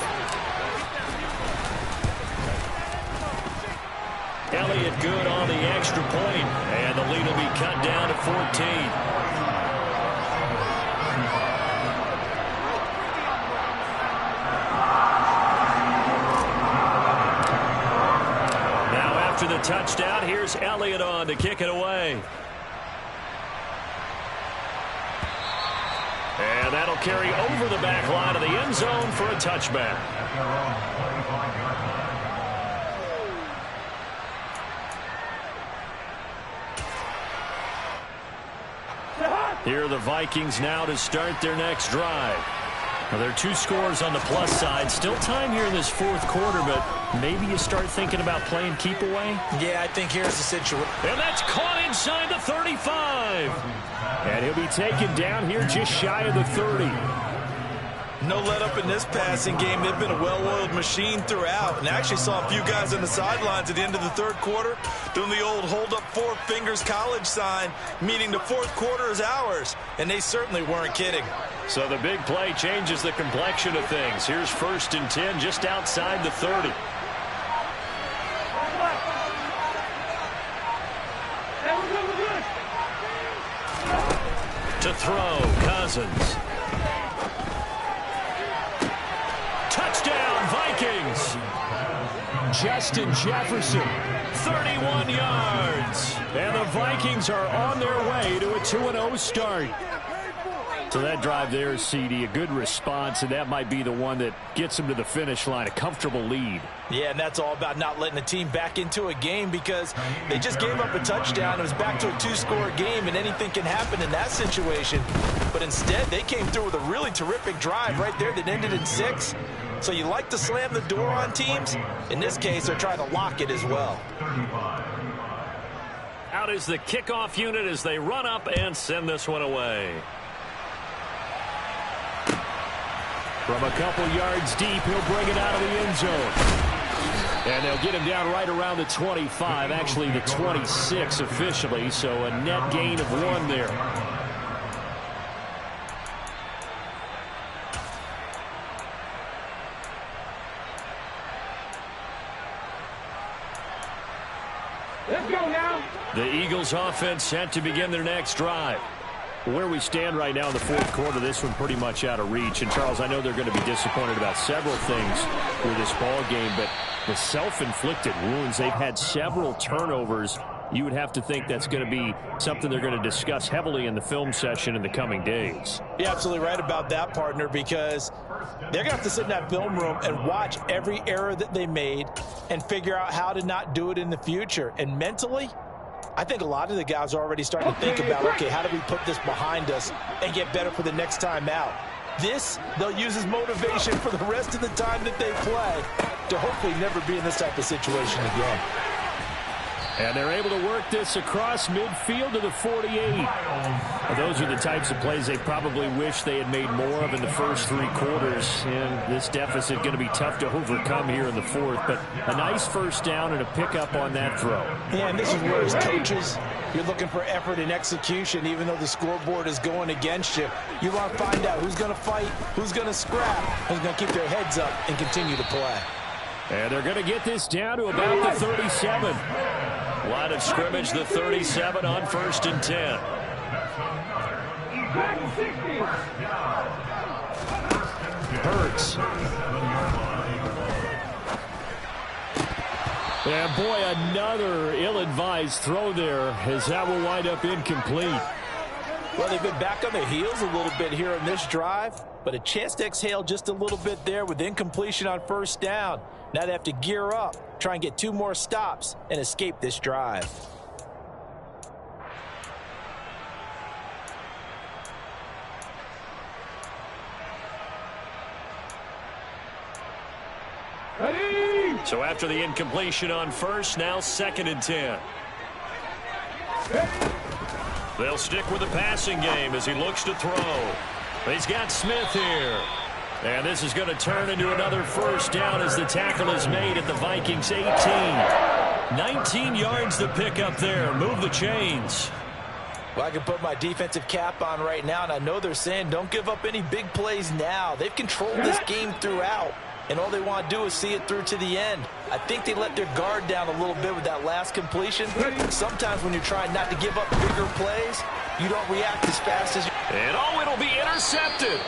Elliott good on the extra point. And the lead will be cut down to 14. After the touchdown, here's Elliott on to kick it away. And that'll carry over the back line of the end zone for a touchback. Here are the Vikings now to start their next drive. Well, there are 2 scores on the plus side. Still time here in this 4th quarter, but maybe you start thinking about playing keep away? Yeah, I think here's the situation. And that's caught inside the 35. And he'll be taken down here just shy of the 30. No let up in this passing game. They've been a well-oiled machine throughout. And I actually saw a few guys on the sidelines at the end of the 3rd quarter doing the old hold up 4 fingers college sign, meaning the 4th quarter is ours. And they certainly weren't kidding. So the big play changes the complexion of things. Here's 1st and 10 just outside the 30. To throw, Cousins. Touchdown, Vikings. Justin Jefferson, 31 yards. And the Vikings are on their way to a 2-0 start. So that drive there, CD, a good response, and that might be the one that gets them to the finish line, a comfortable lead. Yeah, and that's all about not letting the team back into a game because they just gave up a touchdown. It was back to a 2-score game, and anything can happen in that situation. But instead, they came through with a really terrific drive right there that ended in 6. So you like to slam the door on teams. In this case, they're trying to lock it as well. Out is the kickoff unit as they run up and send this one away. From a couple yards deep, he'll bring it out of the end zone. And they'll get him down right around the 25, actually the 26 officially, so a net gain of 1 there. Let's go now. The Eagles offense set to begin their next drive. Where we stand right now in the 4th quarter, this one pretty much out of reach. And, Charles, I know they're going to be disappointed about several things with this ball game, but the self-inflicted wounds, they've had several turnovers. You would have to think that's going to be something they're going to discuss heavily in the film session in the coming days. You're absolutely right about that, partner, because they're going to have to sit in that film room and watch every error that they made and figure out how to not do it in the future. And mentally, I think a lot of the guys are already starting to think about, okay, how do we put this behind us and get better for the next time out? This, they'll use as motivation for the rest of the time that they play to hopefully never be in this type of situation again. And they're able to work this across midfield to the 48. Those are the types of plays they probably wish they had made more of in the first 3 quarters. And this deficit going to be tough to overcome here in the 4th. But a nice first down and a pickup on that throw. Yeah, and this is where as coaches, you're looking for effort and execution, even though the scoreboard is going against you. You want to find out who's going to fight, who's going to scrap, who's going to keep their heads up and continue to play. And they're going to get this down to about the 37. Line of scrimmage, the 37 on 1st and 10. Hurts. And boy, another ill-advised throw there as that will wind up incomplete. Well, they've been back on their heels a little bit here in this drive, but a chance to exhale just a little bit there with incompletion on first down. Now they have to gear up, try and get 2 more stops, and escape this drive. So after the incompletion on first, now 2nd and 10. They'll stick with the passing game as he looks to throw. He's got Smith here. And this is going to turn into another first down as the tackle is made at the Vikings 18. 19 yards to pick up there. Move the chains. Well, I can put my defensive cap on right now, and I know they're saying don't give up any big plays now. They've controlled this game throughout, and all they want to do is see it through to the end. I think they let their guard down a little bit with that last completion. Sometimes when you're trying not to give up bigger plays, you don't react as fast as you... And it'll be intercepted.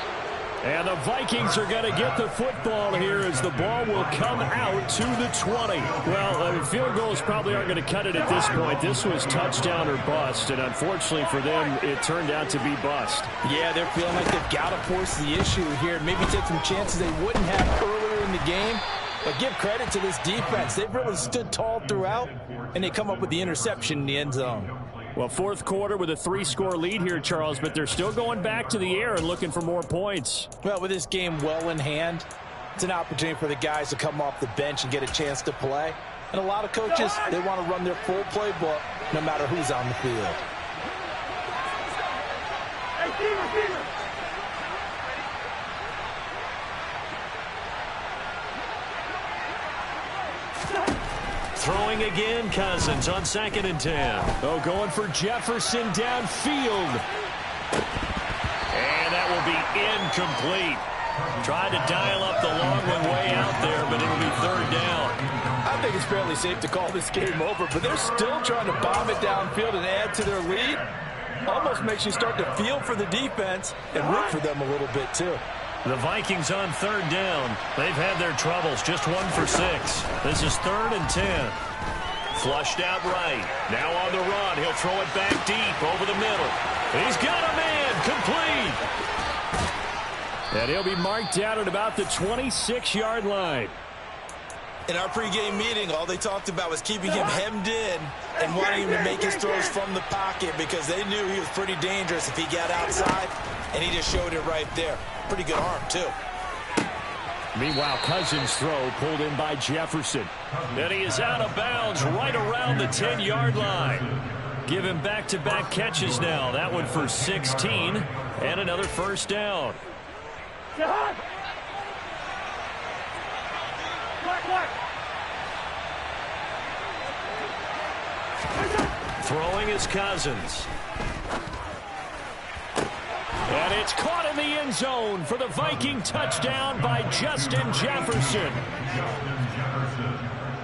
And the Vikings are going to get the football here as the ball will come out to the 20. Well, field goals probably aren't going to cut it at this point. This was touchdown or bust, and unfortunately for them, it turned out to be bust. Yeah, they're feeling like they've got to force the issue here. Maybe take some chances they wouldn't have earlier in the game. But give credit to this defense. They've really stood tall throughout, and they come up with the interception in the end zone. Well, 4th quarter with a 3-score lead here, Charles, but they're still going back to the air and looking for more points. Well, with this game well in hand, it's an opportunity for the guys to come off the bench and get a chance to play. And a lot of coaches, they want to run their full playbook no matter who's on the field. Throwing again, Cousins on 2nd and 10. Oh, going for Jefferson downfield. And that will be incomplete. Tried to dial up the long one way out there, but it'll be 3rd down. I think it's fairly safe to call this game over, but they're still trying to bomb it downfield and add to their lead. Almost makes you start to feel for the defense and root for them a little bit, too. The Vikings on 3rd down. They've had their troubles, just 1 for 6. This is 3rd and 10. Flushed out right. Now on the run. He'll throw it back deep over the middle. He's got a man complete. And he'll be marked down at about the 26-yard line. In our pregame meeting, all they talked about was keeping him hemmed in and wanting him to make his throws from the pocket because they knew he was pretty dangerous if he got outside, and he just showed it right there. Pretty good arm, too. Meanwhile, Cousins' throw pulled in by Jefferson. And he is out of bounds right around the 10-yard line. Give him back-to-back catches now. That one for 16 and another first down. Throwing is Cousins. And it's caught in the end zone for the Viking touchdown by Justin Jefferson.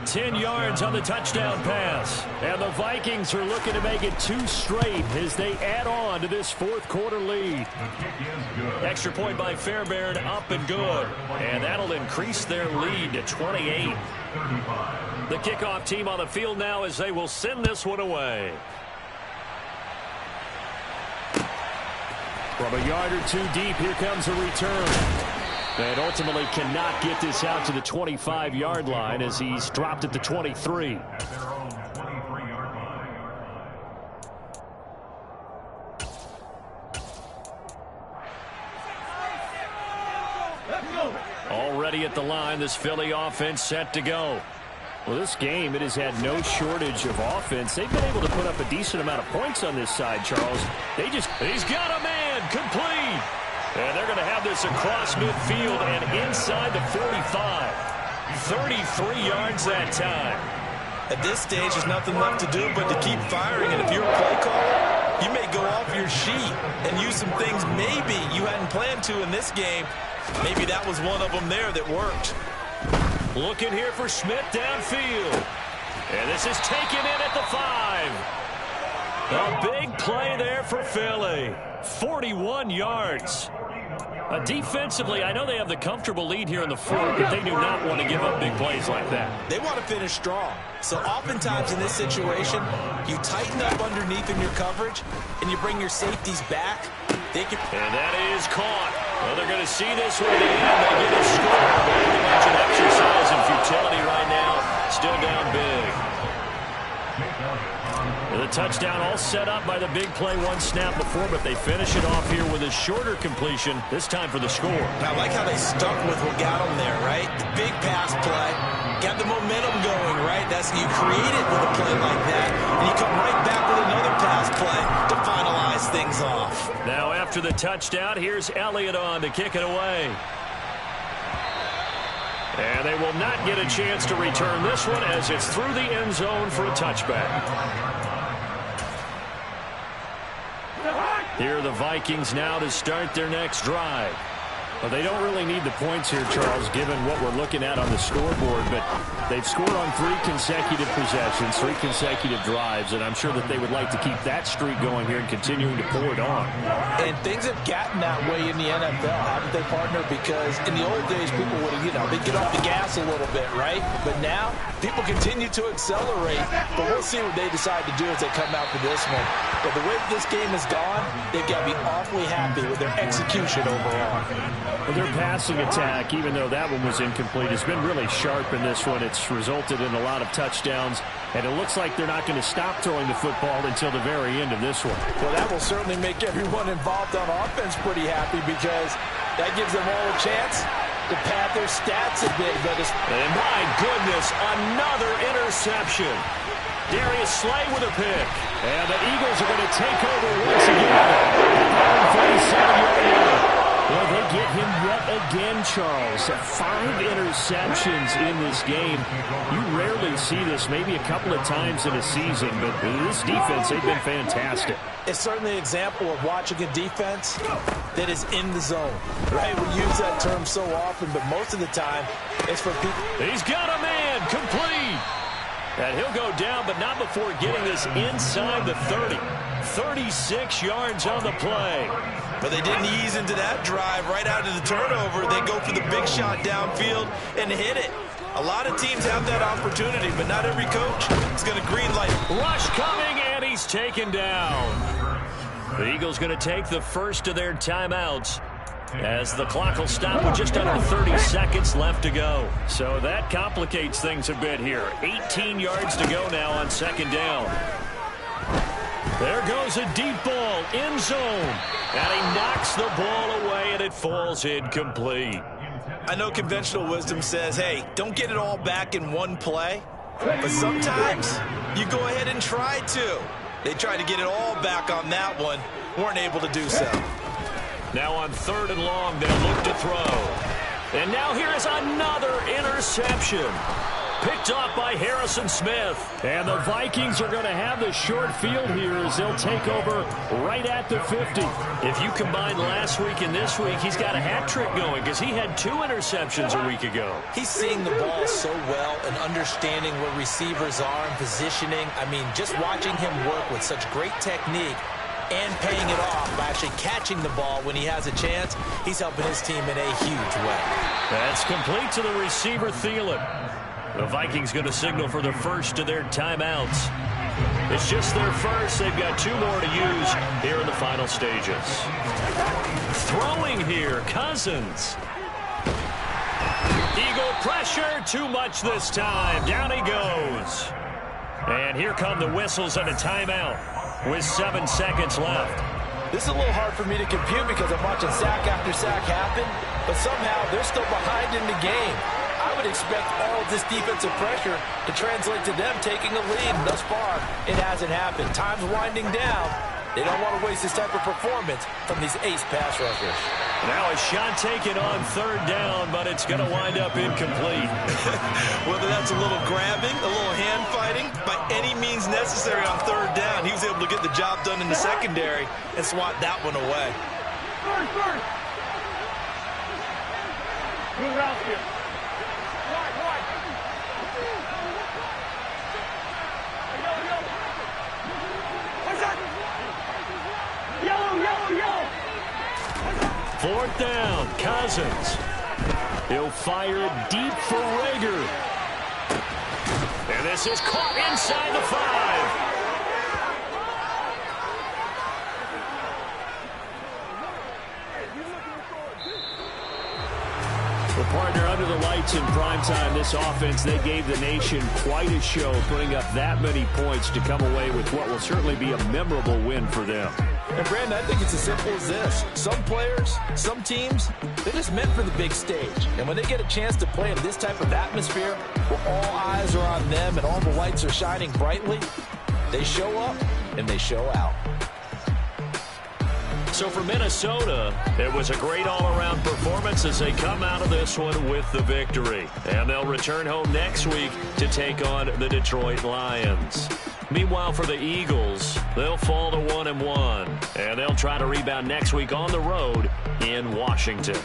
10 yards on the touchdown pass. And the Vikings are looking to make it 2 straight as they add on to this 4th quarter lead. Extra point by Fairbairn, up and good. And that'll increase their lead to 28. The kickoff team on the field now as they will send this one away. From a yard or 2 deep, here comes a return. And ultimately cannot get this out to the 25-yard line as he's dropped at the 23. Already at the line, this Philly offense set to go. Well, this game, it has had no shortage of offense. They've been able to put up a decent amount of points on this side, Charles. He's got a man complete. And they're going to have this across midfield and inside the 45. 33 yards that time. At this stage, there's nothing left to do but to keep firing. And if you're a play caller, you may go off your sheet and use some things maybe you hadn't planned to in this game. Maybe that was one of them there that worked. Looking here for Smith downfield. And this is taken in at the 5. A big play there for Philly. 41 yards. Defensively, I know they have the comfortable lead here in the fourth, but they do not want to give up big plays like that. They want to finish strong. So oftentimes in this situation, you tighten up underneath in your coverage, and you bring your safeties back. And that is caught. Well, they're going to see this one in. They get a score. Pretty much an exercise in futility right now. Still down big. The touchdown all set up by the big play one snap before, but they finish it off here with a shorter completion, this time for the score. I like how they stuck with what got them there, right? The big pass play, got the momentum going, right? That's you create it with a play like that, and you come right back with another pass play to finalize things off. Now after the touchdown, here's Elliott on to kick it away. And they will not get a chance to return this one as it's through the end zone for a touchback. Here are the Vikings now to start their next drive. Well, they don't really need the points here, Charles, given what we're looking at on the scoreboard, but they've scored on 3 consecutive possessions, 3 consecutive drives, and I'm sure that they would like to keep that streak going here and continuing to pour it on. And things have gotten that way in the NFL. How did they partner? Because in the old days, people would have, they'd get off the gas a little bit, right? But now, people continue to accelerate, but we'll see what they decide to do as they come out for this one. But the way this game has gone, they've got to be awfully happy with their execution overall. Well, their passing attack, even though that one was incomplete, has been really sharp in this one. It's resulted in a lot of touchdowns, and it looks like they're not going to stop throwing the football until the very end of this one. Well, that will certainly make everyone involved on offense pretty happy because that gives them all a chance to pad their stats a bit. And my goodness, another interception. Darius Slay with a pick. And the Eagles are going to take over once again. 37-yard line. Well, they get him yet again, Charles. 5 interceptions in this game. You rarely see this, maybe a couple of times in a season, but this defense, they've been fantastic. It's certainly an example of watching a defense that is in the zone, right? We use that term so often, but most of the time, it's for people. He's got a man, complete. And he'll go down, but not before getting this inside the 30. 36 yards on the play. But they didn't ease into that drive right out of the turnover. They go for the big shot downfield and hit it. A lot of teams have that opportunity, but not every coach is going to green light. Rush coming, and he's taken down. The Eagles going to take the first of their timeouts as the clock will stop with just under 30 seconds left to go. So that complicates things a bit here. 18 yards to go now on second down. There goes a deep ball, end zone. And he knocks the ball away, and it falls incomplete. I know conventional wisdom says, hey, don't get it all back in one play. But sometimes you go ahead and try to. They tried to get it all back on that one. Weren't able to do so. Now on 3rd and long, they'll look to throw. And now here is another interception. Picked off by Harrison Smith. And the Vikings are going to have the short field here as they'll take over right at the 50. If you combine last week and this week, he's got a hat trick going because he had 2 interceptions a week ago. He's seeing the ball so well and understanding where receivers are and positioning. I mean, just watching him work with such great technique and paying it off by actually catching the ball when he has a chance, he's helping his team in a huge way. That's complete to the receiver, Thielen. The Vikings going to signal for the first of their timeouts. It's just their first. They've got 2 more to use here in the final stages. Throwing here, Cousins. Eagle pressure, too much this time. Down he goes. And here come the whistles and a timeout with 7 seconds left. This is a little hard for me to compute because I'm watching sack after sack happen, but somehow they're still behind in the game. I would expect all of this defensive pressure to translate to them taking a lead. And thus far, it hasn't happened. Time's winding down. They don't want to waste this type of performance from these ace pass rushers. Now a shot taken on 3rd down, but it's going to wind up incomplete. Whether that's a little grabbing, a little hand fighting, by any means necessary on 3rd down, he was able to get the job done in the secondary and swat that one away. First. Move out here. 4th down, Cousins. He'll fire it deep for Rager. And this is caught inside the 5. The partner under the lights in primetime, this offense, they gave the nation quite a show, putting up that many points to come away with what will certainly be a memorable win for them. And Brandon, I think it's as simple as this. Some players, some teams, they're just meant for the big stage. And when they get a chance to play in this type of atmosphere, where all eyes are on them and all the lights are shining brightly, they show up and they show out. So for Minnesota, it was a great all-around performance as they come out of this one with the victory. And they'll return home next week to take on the Detroit Lions. Meanwhile, for the Eagles, they'll fall to 1-1, and they'll try to rebound next week on the road in Washington.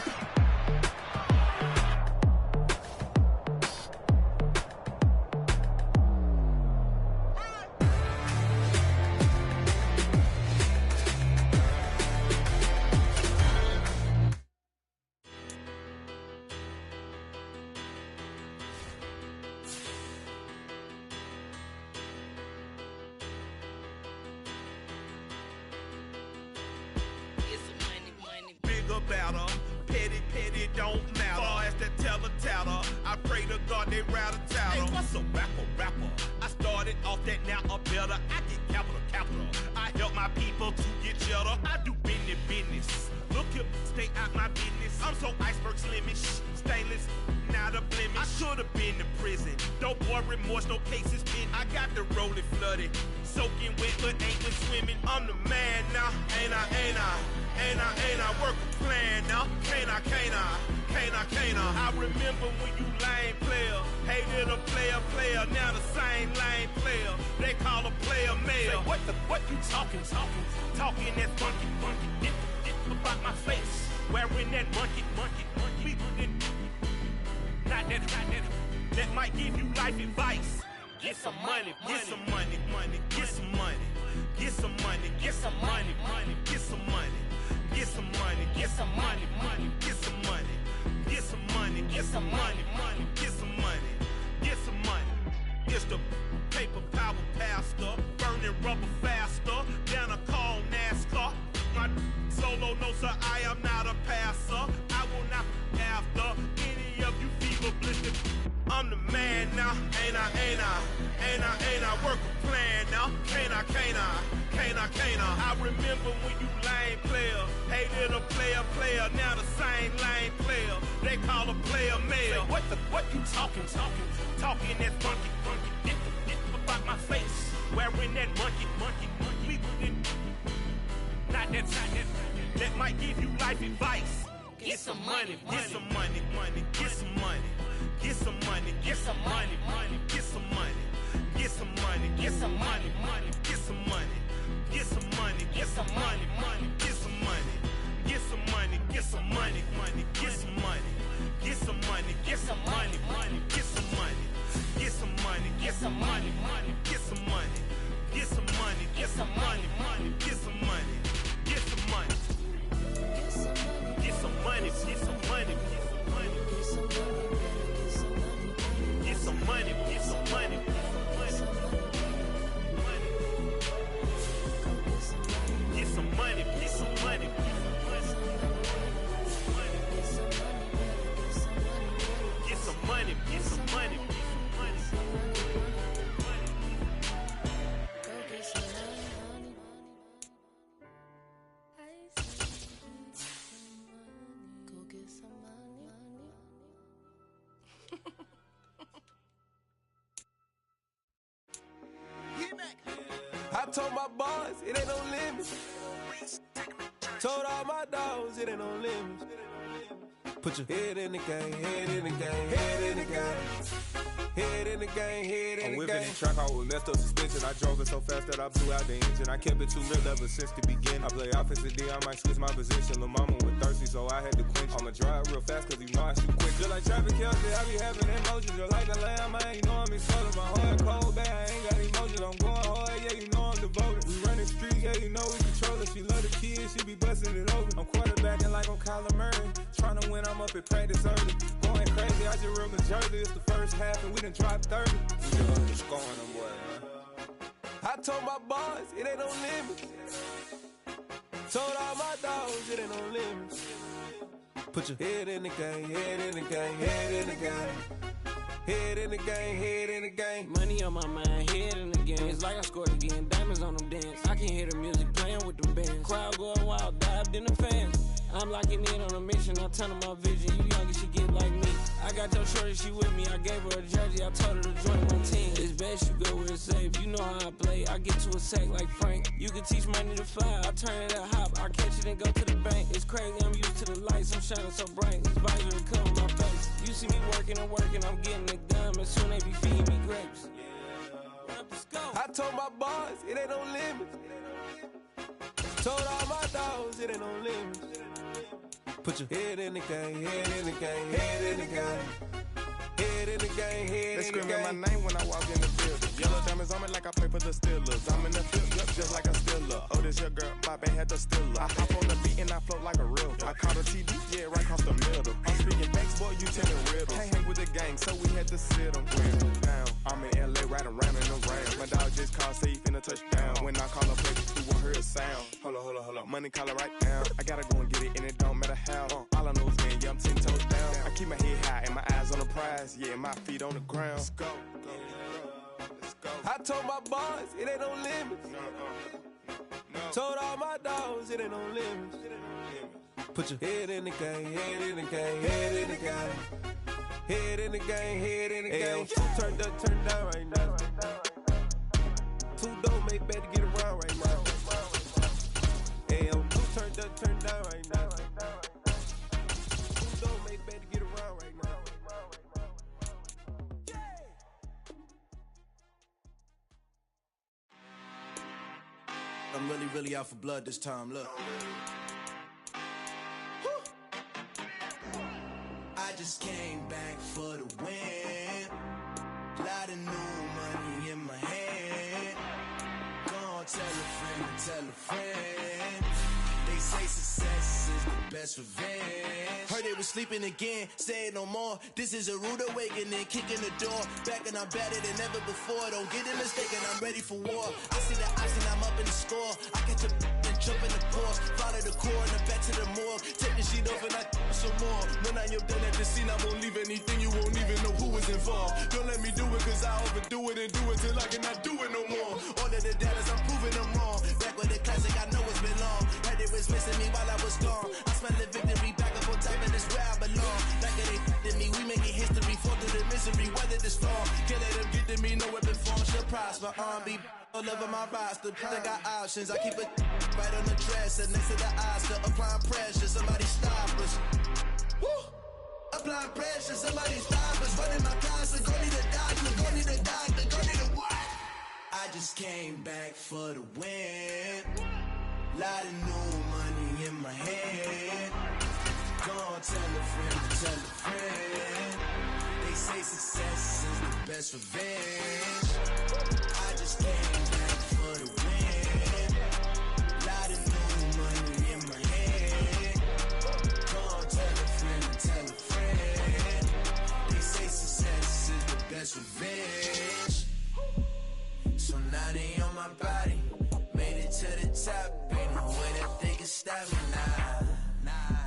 I told my boys, it ain't no limits. Told all my dogs, it ain't no limits. Put your head in the game, head in the game, head in the game. Head in the game, head in the game. I'm whipping the track out with messed up suspension. I drove it so fast that I blew out the engine. I kept it too real ever since the beginning. I play offensive D, I might switch my position. Lil' mama was thirsty, so I had to quench. I'ma drive real fast, cause you know I shoot quick. Just like traffic Kelsey, I be having emotions. Just like the lamb, I ain't know I'm exploding. My heart cold, bad, I ain't got emotions. I'm going hard, yeah, you know I'm devoted. We running streets, yeah, you know we control it. She love the kids, she be busting it over. I'm quarterbacking like I'm college. Kyler Murray. Trying to win, I'm up at practice early. Going crazy, I just rolled the jersey. It's the first half and we done dropped 30. Just going them, boy, man. I told my boys, it ain't no limits. Told all my dogs, it ain't no limits. Put your head in the game, head in the game, head in the game. Head in the game, head in the game. Money on my mind, head in the game. It's like I scored again, diamonds on them dance. I can hear the music playing with them bands. Crowd going wild, dived in the fans. I'm locking in on a mission, I turn on my vision. You young, you should get like me. I got your shorty, she with me. I gave her a jersey, I told her to join my team. It's best you go where it's safe. You know how I play, I get to a sack like Frank. You can teach money to fly, I turn it up hop. I catch it and go to the bank. It's crazy, I'm used to the lights, I'm shining so bright. This visor will come on my face. You see me working and working, I'm getting it done. And soon they be feeding me grapes. I told my boys, it ain't no limits. Told all my dogs, it ain't no limits. Put your head in the game, head in the game, head in the game. Head in the game, head in the game. They screaming my name when I walk in the building. Yellow diamonds on me like I play for the Steelers. I'm in the field, yep, just like a Steeler. Oh, this your girl, my band had the Steeler. I hop on the beat and I float like a real. I caught a TV, yeah, right across the middle. I'm speaking banks, boy, you telling riddles. Can't hang with the gang, so we had to sit them down. I'm in LA, riding around in the round. My dog just called, say he finna touch down. When I call a place, you won't hear a sound. Hold up, money call it right down. I gotta go and get it, and it don't matter how. All I know is getting, yeah, I'm 10 toes down. I keep my head high and my eyes on the prize. Yeah, my feet on the ground. Let's go. I told my boys, it ain't no limits. Told all my dogs, it ain't no limits. Put your head in the game, head in the game, head in the game. Head in the game, head in the game. Turned up, turned down right now. Two don't make bad to get around right now. Hey, I'm two turned up, turned down right now. Two don't make bad to get around right now. I'm really out for blood this time, look. I just came back for the win. Lot of new money in my hand. Gonna tell a friend to tell a friend. They say success is the best revenge. Heard they was sleeping again, say it no more. This is a rude awakening, kicking the door. Back and I'm better than ever before. Don't get it mistaken, I'm ready for war. I see the option, I'm up in the score. I catch a and jump in the course. Follow the core and the back to the morgue. Take the sheet off and I some more. When I am done at the scene, I won't leave anything. You won't even know who was involved. Don't let me do it, cause I overdo it and do it till I cannot do it no more. All of the data's, I'm proving them wrong. Back with the classic, I know it's been long. Heard it was missing me while I was gone. I smell the victory back up on top, and it's where I belong. Like it ain't to me, we making history. Fall through the misery, weather the storm. Can't let them get to me, no weapon form should prosper. R&B all over my roster. I got options, I keep it right on the dresser. Next to the Oscar, applying pressure. Somebody stop us. Woo! Applying pressure, somebody stop us. Running my closet, go need a doctor, go need a doctor, go need a what? I just came back for the win. Lot of new money in my hand. Gonna tell a friend to tell a friend. They say success is the best revenge. I just came back for the win. Lot of new money in my hand. Gonna tell a friend to tell a friend. They say success is the best revenge. So now they on my body. Made it to the top, ain't no way that they can stop me now.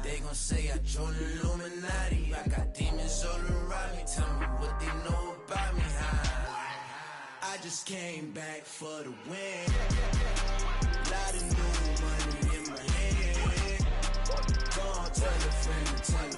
They gon' say I joined the Illuminati. I got demons all around me, tell me what they know about me, I just came back for the win. Lot of new money in my hand. Gonna tell a friend to tell a